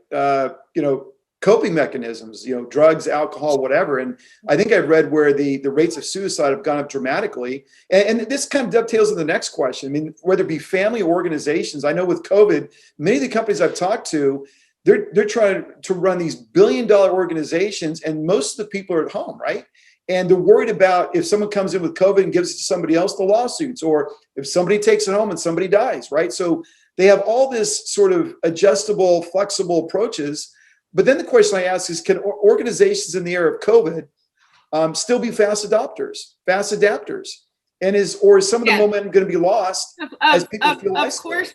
Coping mechanisms, drugs, alcohol, whatever. And I think I've read where the rates of suicide have gone up dramatically. And this kind of dovetails to the next question. I mean, whether it be family or organizations, I know with COVID, many of the companies I've talked to, they're trying to run these billion-dollar organizations, and most of the people are at home, right? And they're worried about if someone comes in with COVID and gives it to somebody else, the lawsuits, or if somebody takes it home and somebody dies, right? So they have all this sort of adjustable, flexible approaches. But then the question I ask is, can organizations in the era of COVID still be fast adapters? And is some of the Yeah. momentum going to be lost as people feel Of isolated?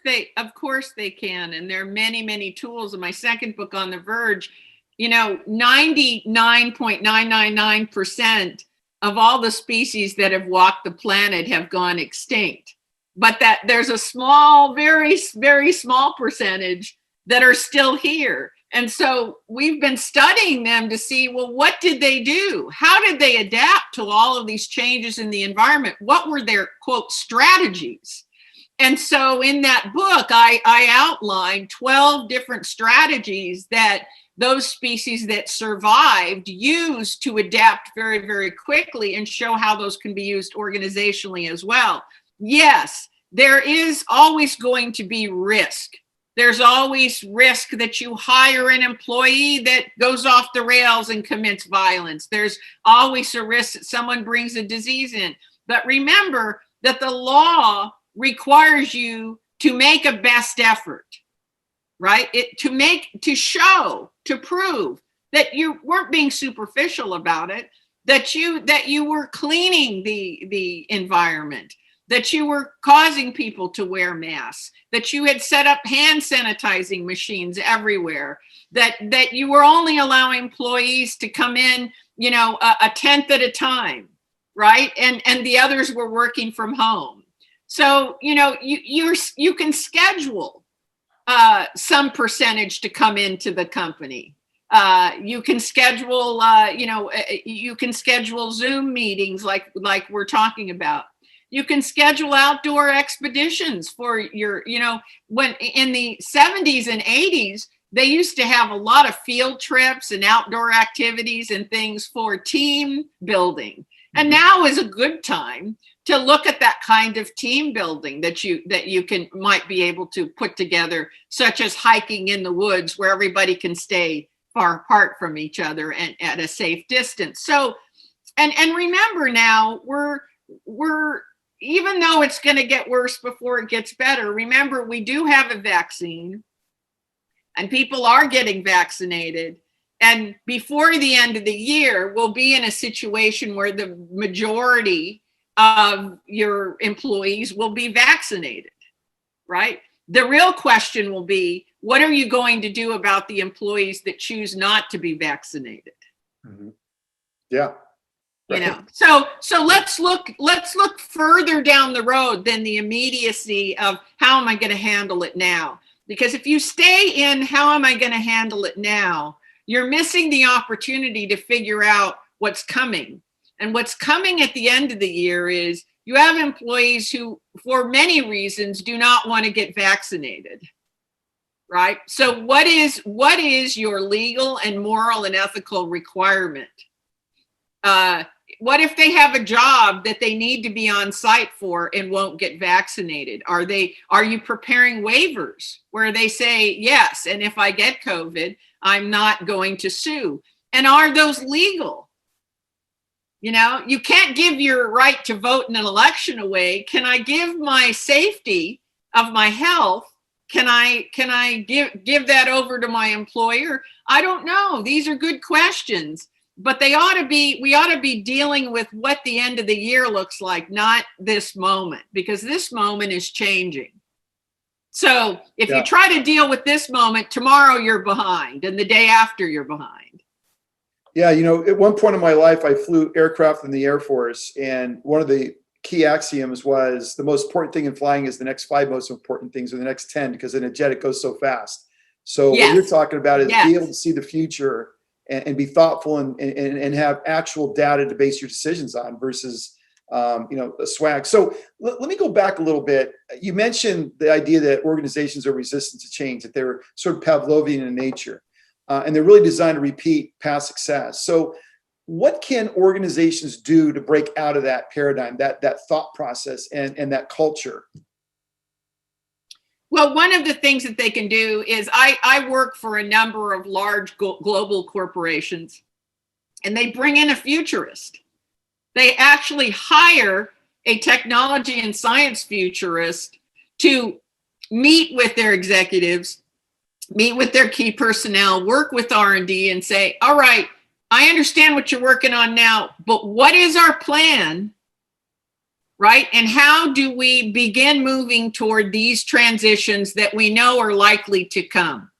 course they can. And there are many, many tools. In my second book, On the Verge, 99.999% of all the species that have walked the planet have gone extinct. But that there's a small, very, very small percentage that are still here. And so we've been studying them to see, well, what did they do? How did they adapt to all of these changes in the environment? What were their, quote, strategies? And so in that book, I outlined 12 different strategies that those species that survived used to adapt very, very quickly, and show how those can be used organizationally as well. Yes, there is always going to be risk. There's always risk that you hire an employee that goes off the rails and commits violence. There's always a risk that someone brings a disease in. But remember that the law requires you to make a best effort, right? To prove that you weren't being superficial about it, that you were cleaning the environment, that you were causing people to wear masks, that you had set up hand sanitizing machines everywhere, that you were only allowing employees to come in, a tenth at a time, right? And the others were working from home. So, you can schedule some percentage to come into the company. You can schedule, Zoom meetings like we're talking about. You can schedule outdoor expeditions for your, when in the 70s and 80s, they used to have a lot of field trips and outdoor activities and things for team building. And now is a good time to look at that kind of team building that you might be able to put together, such as hiking in the woods where everybody can stay far apart from each other and at a safe distance. So, and remember now, we're even though it's going to get worse before it gets better, remember we do have a vaccine and people are getting vaccinated. And before the end of the year, we'll be in a situation where the majority of your employees will be vaccinated, right? The real question will be, what are you going to do about the employees that choose not to be vaccinated? Mm-hmm. Yeah. Right. So let's look further down the road than the immediacy of how am I going to handle it now? Because if you stay in how am I going to handle it now, you're missing the opportunity to figure out what's coming. And what's coming at the end of the year is you have employees who, for many reasons, do not want to get vaccinated, right? So what is your legal and moral and ethical requirement? What if they have a job that they need to be on site for and won't get vaccinated? Are you preparing waivers where they say, yes, and if I get COVID, I'm not going to sue? And are those legal? You can't give your right to vote in an election away. Can I give my safety of my health? Can I give that over to my employer? I don't know. These are good questions. But we ought to be dealing with what the end of the year looks like, not this moment, because this moment is changing. So if you try to deal with this moment, tomorrow you're behind, and the day after you're behind. Yeah, at one point in my life, I flew aircraft in the Air Force, and one of the key axioms was the most important thing in flying is the next 5 most important things, or the next 10, because in a jet it goes so fast. So what you're talking about is be able to see the future and be thoughtful and have actual data to base your decisions on versus, a swag. So let me go back a little bit. You mentioned the idea that organizations are resistant to change, that they're sort of Pavlovian in nature, and they're really designed to repeat past success. So what can organizations do to break out of that paradigm, that thought process and that culture? Well, one of the things that they can do is I work for a number of large global corporations, and they bring in a futurist. They actually hire a technology and science futurist to meet with their executives, meet with their key personnel, work with R&D and say, all right, I understand what you're working on now, but what is our plan, right? And how do we begin moving toward these transitions that we know are likely to come?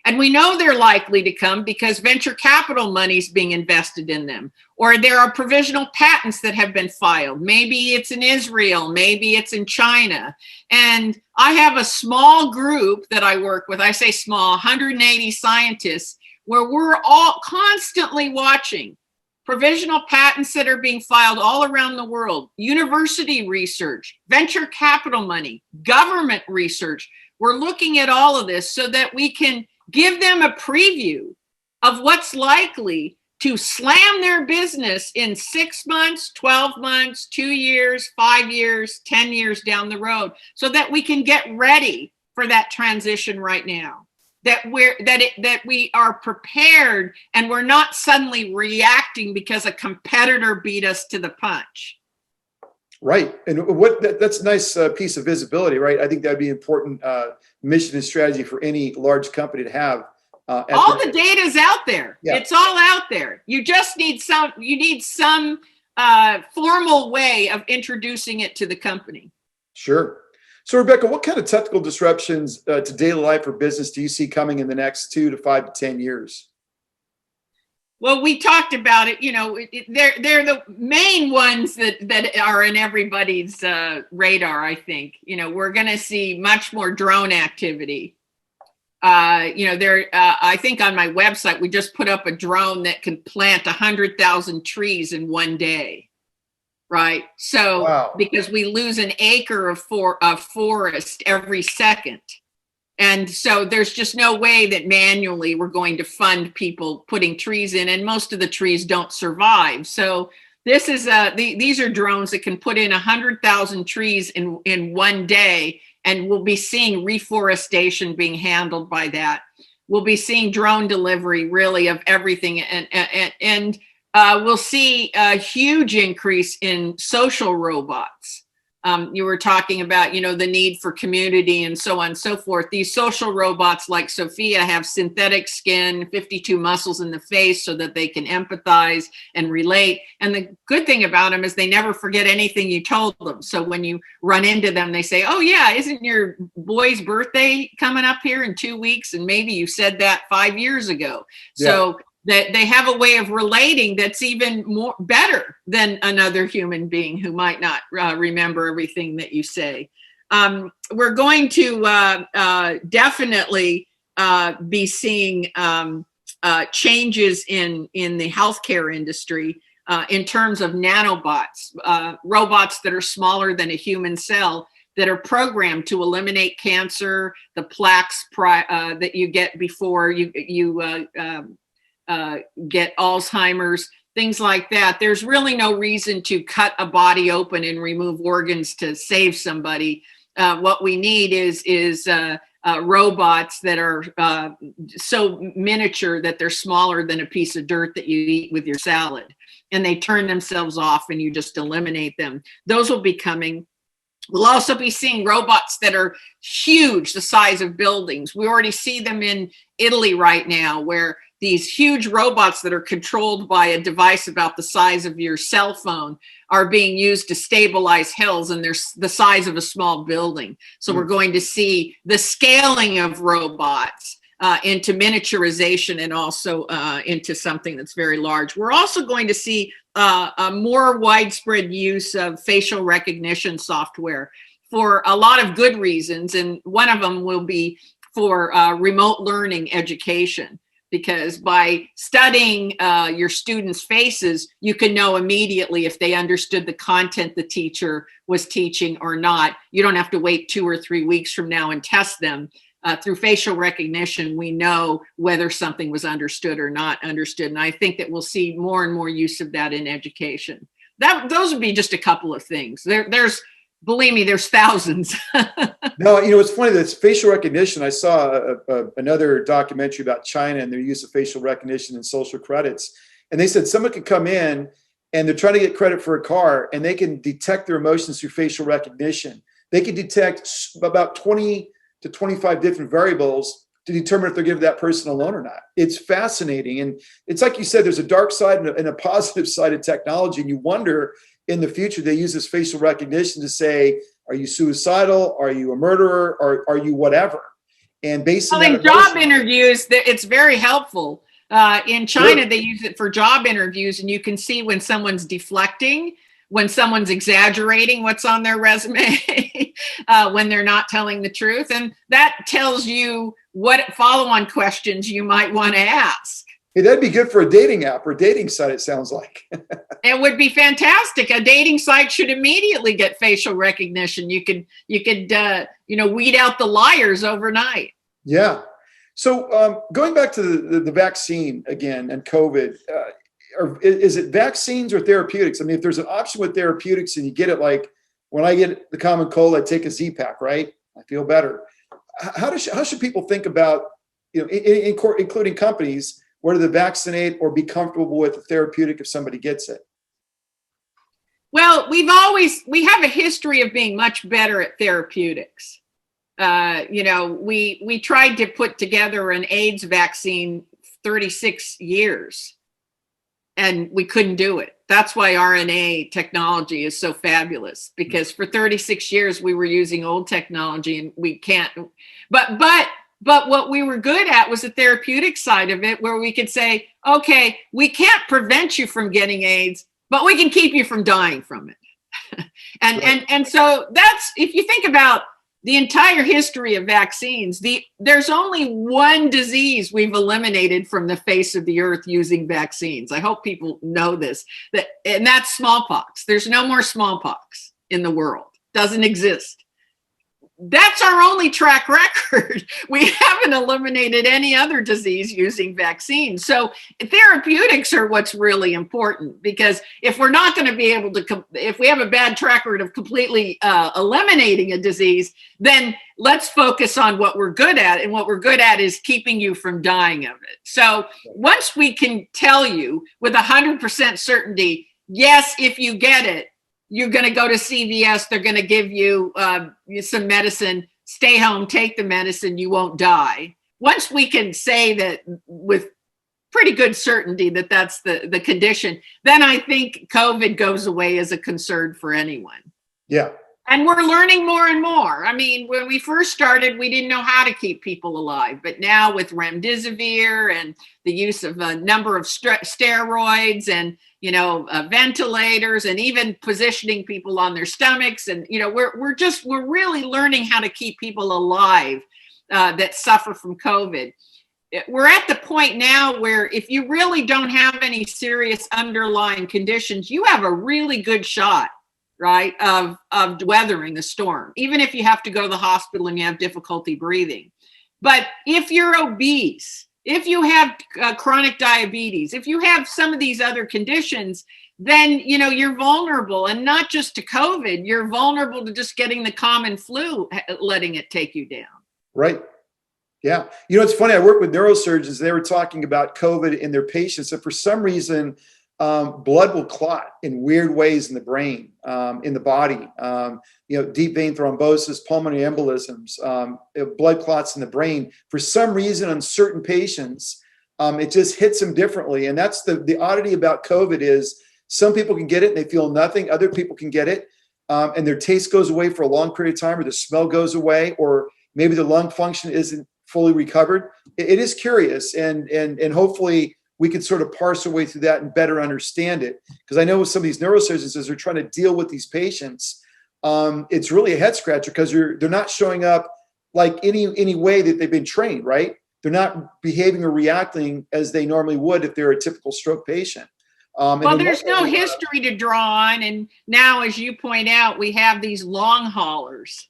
And we know they're likely to come because venture capital money is being invested in them, or there are provisional patents that have been filed. Maybe it's in Israel, maybe it's in China. And I have a small group that I work with. I say small, 180 scientists, where we're all constantly watching provisional patents that are being filed all around the world, university research, venture capital money, government research. We're looking at all of this so that we can give them a preview of what's likely to slam their business in 6 months, 12 months, 2 years, 5 years, 10 years down the road, so that we can get ready for that transition right now. That we are prepared and we're not suddenly reacting because a competitor beat us to the punch. Right. And that's a nice piece of visibility, right? I think that'd be important mission and strategy for any large company to have. All the data's out there. Yeah. It's all out there. You just need some formal way of introducing it to the company. Sure. So Rebecca, what kind of technical disruptions to daily life or business do you see coming in the next 2 to 5 to 10 years? Well, we talked about it. They're the main ones that are in everybody's radar. I think we're going to see much more drone activity. I think on my website we just put up a drone that can plant 100,000 trees in one day. Right. So wow. Because we lose an acre of forest every second. And so there's just no way that manually we're going to fund people putting trees in, and most of the trees don't survive. So this is these are drones that can put in 100,000 trees in one day, and we'll be seeing reforestation being handled by that. We'll be seeing drone delivery really of everything, and we'll see a huge increase in social robots. You were talking about, the need for community and so on and so forth. These social robots like Sophia have synthetic skin, 52 muscles in the face so that they can empathize and relate. And the good thing about them is they never forget anything you told them. So when you run into them, they say, oh yeah, isn't your boy's birthday coming up here in 2 weeks? And maybe you said that 5 years ago. Yeah. So that they have a way of relating that's even more better than another human being who might not remember everything that you say. We're going to definitely be seeing changes in the healthcare industry in terms of nanobots, robots that are smaller than a human cell, that are programmed to eliminate cancer, the plaques that you get before you get Alzheimer's, things like that. There's really no reason to cut a body open and remove organs to save somebody. What we need is robots that are so miniature that they're smaller than a piece of dirt that you eat with your salad, and they turn themselves off and you just eliminate them. Those will be coming. We'll also be seeing robots that are huge, the size of buildings. We already see them in Italy right now, where these huge robots that are controlled by a device about the size of your cell phone are being used to stabilize hills, and they're the size of a small building. So we're going to see the scaling of robots into miniaturization and also into something that's very large. We're also going to see a more widespread use of facial recognition software for a lot of good reasons. And one of them will be for remote learning education. Because by studying your students' faces, you can know immediately if they understood the content the teacher was teaching or not. You don't have to wait 2 or 3 weeks from now and test them. Through facial recognition, we know whether something was understood or not understood. And I think that we'll see more and more use of that in education. Those would be just a couple of things. Believe me, there's thousands. No, it's funny, that's facial recognition. I saw another documentary about China and their use of facial recognition and social credits. And they said someone could come in and they're trying to get credit for a car, and they can detect their emotions through facial recognition. They can detect about 20 to 25 different variables to determine if they're giving that person a loan or not. It's fascinating. And it's like you said, there's a dark side and a positive side of technology. And you wonder in the future, they use this facial recognition to say, are you suicidal? Are you a murderer? Or are you whatever? And based on Well, that in job emotion, interviews, it's very helpful. In China, Sure. they use it for job interviews, and you can see when someone's deflecting, when someone's exaggerating what's on their resume, when they're not telling the truth. And that tells you what follow-on questions you might want to ask. Hey, that'd be good for a dating app or a dating site, it sounds like. It would be fantastic. A dating site should immediately get facial recognition. You could weed out the liars overnight. Yeah. So going back to the vaccine again and COVID, is it vaccines or therapeutics? I mean, if there's an option with therapeutics and you get it, like when I get the common cold, I take a Z-Pack, right? I feel better. How should people think about, including companies, whether to vaccinate or be comfortable with a therapeutic if somebody gets it? Well, we have a history of being much better at therapeutics. We tried to put together an AIDS vaccine 36 years and we couldn't do it. That's why RNA technology is so fabulous, because for 36 years we were using old technology and we can't, but what we were good at was the therapeutic side of it, where we could say, okay, we can't prevent you from getting AIDS, but we can keep you from dying from it. And so that's, if you think about the entire history of vaccines, there's only one disease we've eliminated from the face of the earth using vaccines. I hope people know this, and that's smallpox. There's no more smallpox in the world. Doesn't exist. That's our only track record. We haven't eliminated any other disease using vaccines. So therapeutics are what's really important, because if we're not going to be able to, if we have a bad track record of completely eliminating a disease, then let's focus on what we're good at. And what we're good at is keeping you from dying of it. So once we can tell you with 100% certainty, yes, if you get it, you're going to go to CVS, they're going to give you some medicine, stay home, take the medicine, you won't die. Once we can say that with pretty good certainty that that's the condition, then I think COVID goes away as a concern for anyone. Yeah. And we're learning more and more. I mean, when we first started, we didn't know how to keep people alive. But now with remdesivir and the use of a number of steroids and, ventilators, and even positioning people on their stomachs. And, we're really learning how to keep people alive that suffer from COVID. We're at the point now where if you really don't have any serious underlying conditions, you have a really good shot, right, of weathering the storm, even if you have to go to the hospital and you have difficulty breathing. But if you're obese, if you have chronic diabetes, if you have some of these other conditions, then, you're vulnerable, and not just to COVID, you're vulnerable to just getting the common flu, letting it take you down. Right. Yeah. It's funny. I work with neurosurgeons. They were talking about COVID in their patients. And for some reason, blood will clot in weird ways in the brain, in the body, deep vein thrombosis, pulmonary embolisms, blood clots in the brain. For some reason, on certain patients, it just hits them differently. And that's the oddity about COVID is some people can get it and they feel nothing. Other people can get it and their taste goes away for a long period of time, or the smell goes away, or maybe the lung function isn't fully recovered. It is curious, and hopefully we can sort of parse our way through that and better understand it. Because I know with some of these neurosurgeons, as they're trying to deal with these patients, it's really a head scratcher, because they're not showing up like any way that they've been trained, right? They're not behaving or reacting as they normally would if they're a typical stroke patient. Well, there's no history to draw on. And now, as you point out, we have these long haulers,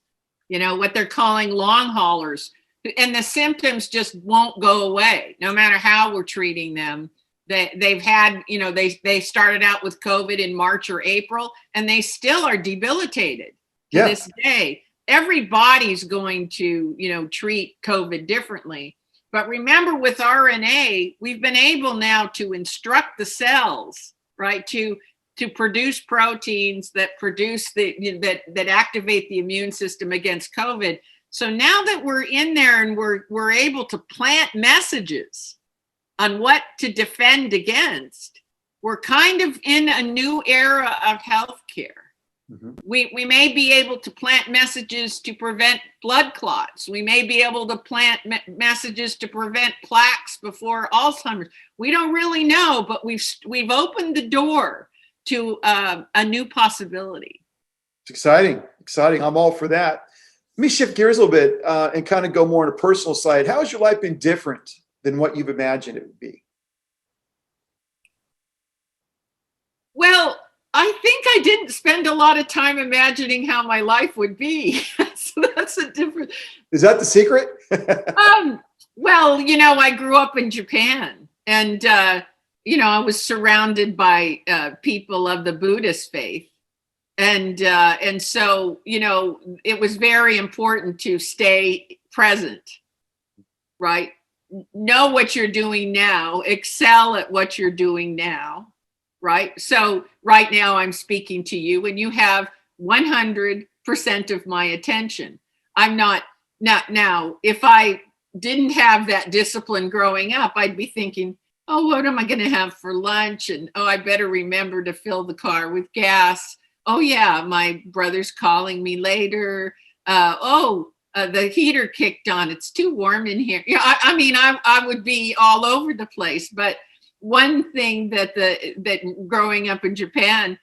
what they're calling long haulers. And the symptoms just won't go away, no matter how we're treating them. They've had, they started out with COVID in March or April, and they still are debilitated to this day. Everybody's going to, treat COVID differently. But remember, with RNA, we've been able now to instruct the cells, right, to produce proteins that produce that activate the immune system against COVID. So now that we're in there and we're able to plant messages on what to defend against, we're kind of in a new era of healthcare. We may be able to plant messages to prevent blood clots. We may be able to plant messages to prevent plaques before Alzheimer's. We don't really know, but we've opened the door to a new possibility. It's exciting, exciting. I'm all for that. Let me shift gears a little bit and kind of go more on a personal side. How has your life been different than what you've imagined it would be? Well, I think I didn't spend a lot of time imagining how my life would be. So that's a different. Is that the secret? Well, I grew up in Japan, and I was surrounded by people of the Buddhist faith, and so it was very important to stay present, right? Know what you're doing now, excel at what you're doing now. Right. So right now I'm speaking to you and you have 100% of my attention. I'm not now. If I didn't have that discipline growing up, I'd be thinking, oh, what am I going to have for lunch? And, oh, I better remember to fill the car with gas. Oh, yeah, my brother's calling me later. The heater kicked on. It's too warm in here. I would be all over the place. But one thing that growing up in Japan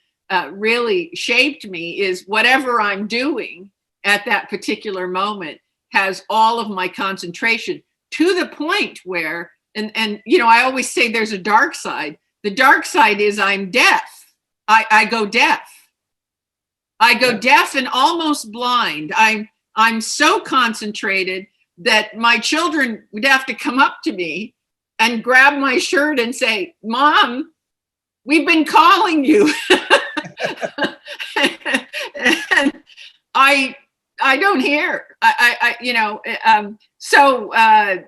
really shaped me is whatever I'm doing at that particular moment has all of my concentration, to the point where, and I always say there's a dark side. The dark side is I'm deaf. I go deaf. I go deaf and almost blind. I'm so concentrated that my children would have to come up to me and grab my shirt and say, Mom, we've been calling you. And I don't hear. So I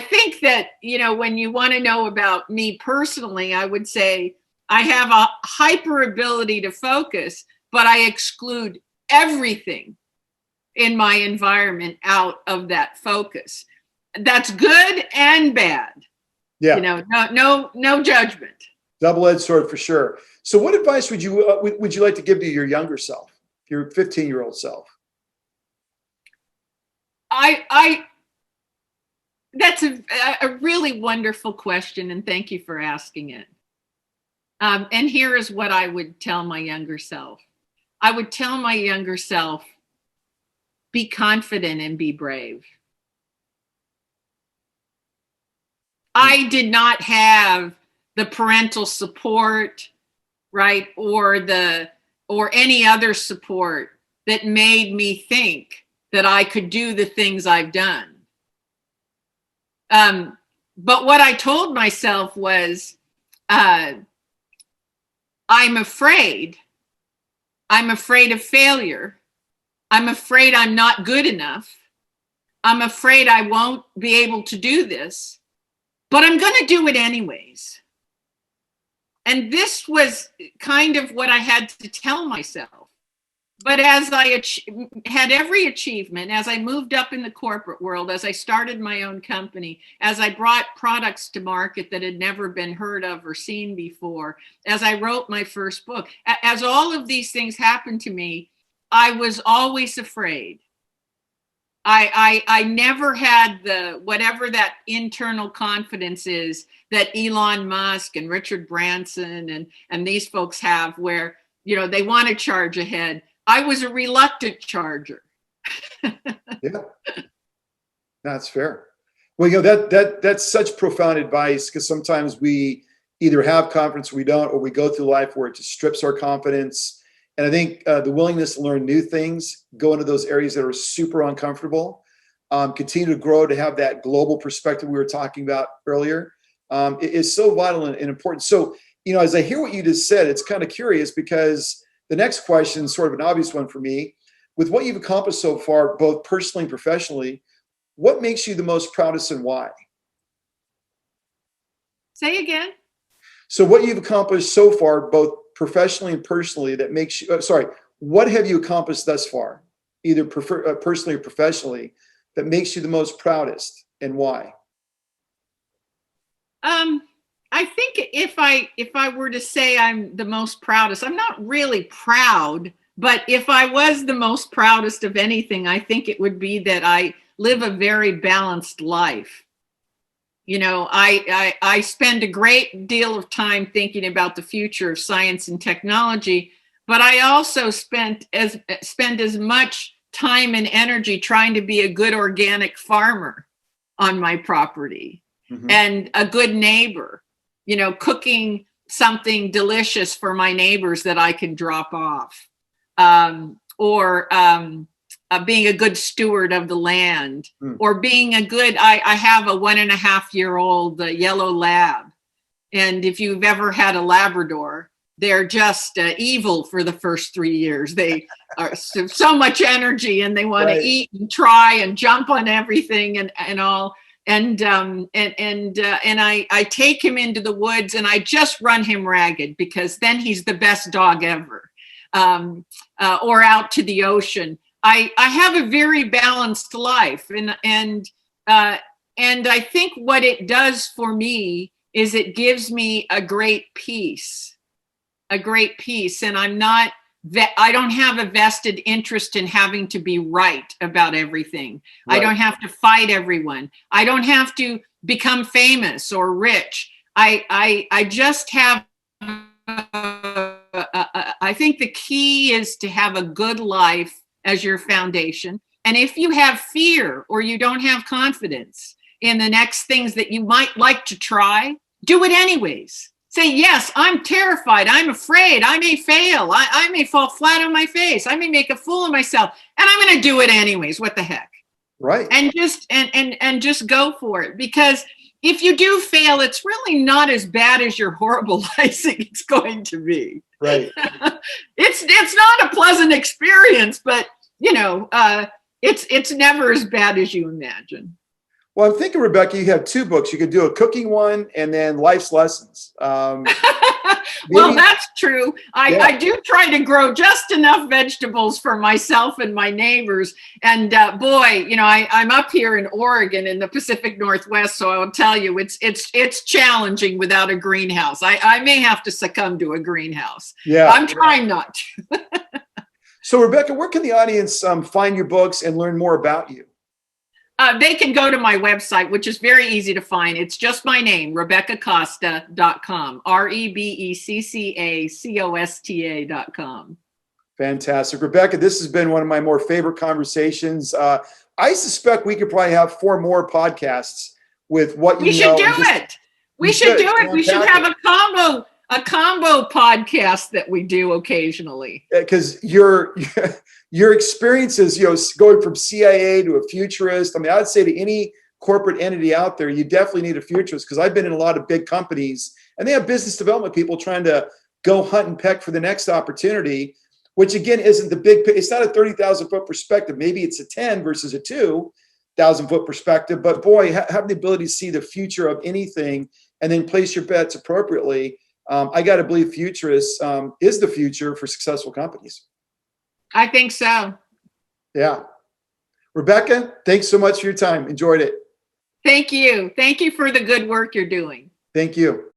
think that, when you want to know about me personally, I would say I have a hyper ability to focus, but I exclude everything in my environment out of that focus. That's good and bad. Yeah. No judgment. Double-edged sword for sure. So what advice would you like to give to your younger self, your 15-year-old self? That's a really wonderful question, and thank you for asking it. And here is what I would tell my younger self. I would tell my younger self, be confident and be brave. I did not have the parental support, right, or any other support that made me think that I could do the things I've done. But what I told myself was, I'm afraid. I'm afraid of failure. I'm afraid I'm not good enough. I'm afraid I won't be able to do this. But I'm going to do it anyways. And this was kind of what I had to tell myself. But as I had every achievement, as I moved up in the corporate world, as I started my own company, as I brought products to market that had never been heard of or seen before, as I wrote my first book, as all of these things happened to me, I was always afraid. I never had the, whatever that internal confidence is that Elon Musk and Richard Branson and these folks have, where, they want to charge ahead. I was a reluctant charger. Yeah, that's fair. Well, that's such profound advice, because sometimes we either have confidence or we don't, or we go through life where it just strips our confidence. And I think the willingness to learn new things, go into those areas that are super uncomfortable, continue to grow, to have that global perspective we were talking about earlier, is so vital and important. So, as I hear what you just said, it's kind of curious, because the next question is sort of an obvious one for me. With what you've accomplished so far, both personally and professionally, what makes you the most proudest and why? Say again. So what you've accomplished so far, both professionally and personally, that makes you, what have you accomplished thus far, either personally or professionally, that makes you the most proudest, and why? I think if I were to say I'm the most proudest, I'm not really proud, but if I was the most proudest of anything, I think it would be that I live a very balanced life. You know, I spend a great deal of time thinking about the future of science and technology, but I also spend as much time and energy trying to be a good organic farmer on my property and a good neighbor, you know, cooking something delicious for my neighbors that I can drop off, or being a good steward of the land, or being a good, I have a 1.5-year-old yellow lab. And if you've ever had a Labrador, they're just evil for the first 3 years. They are so much energy and they want to eat and try and jump on everything and all. And I take him into the woods and I just run him ragged because then he's the best dog ever. Or out to the ocean. I have a very balanced life, and I think what it does for me is it gives me a great peace, and I don't have a vested interest in having to be right about everything. Right. I don't have to fight everyone. I don't have to become famous or rich. I just have. I think the key is to have a good life as your foundation. And if you have fear or you don't have confidence in the next things that you might like to try, do it anyways. Say, yes, I'm terrified. I'm afraid. I may fail. I may fall flat on my face. I may make a fool of myself. And I'm going to do it anyways. What the heck? Right. And just go for it. Because if you do fail, it's really not as bad as you're horribleizing it's going to be. Right. It's not a pleasant experience, but you know, it's never as bad as you imagine. Well, I'm thinking, Rebecca, you have 2 books. You could do a cooking one and then life's lessons. Well, that's true. I do try to grow just enough vegetables for myself and my neighbors. And boy, you know, I'm up here in Oregon in the Pacific Northwest, so I'll tell you, it's challenging without a greenhouse. I may have to succumb to a greenhouse. Yeah, I'm trying not to. So, Rebecca, where can the audience find your books and learn more about you? They can go to my website, which is very easy to find. It's just my name, RebeccaCosta.com, RebeccaCosta.com. Fantastic. Rebecca, this has been one of my more favorite conversations. I suspect we could probably have 4 more podcasts with what you know. We should do it. We should have a combo podcast that we do occasionally. Because your experiences, you know, going from CIA to a futurist. I mean, I'd say to any corporate entity out there, you definitely need a futurist, because I've been in a lot of big companies and they have business development people trying to go hunt and peck for the next opportunity, which again isn't the big, it's not a 30,000 foot perspective. Maybe it's a 10 versus a 2,000 foot perspective, but boy, have the ability to see the future of anything and then place your bets appropriately. I got to believe Futurist is the future for successful companies. I think so. Yeah. Rebecca, thanks so much for your time. Enjoyed it. Thank you. Thank you for the good work you're doing. Thank you.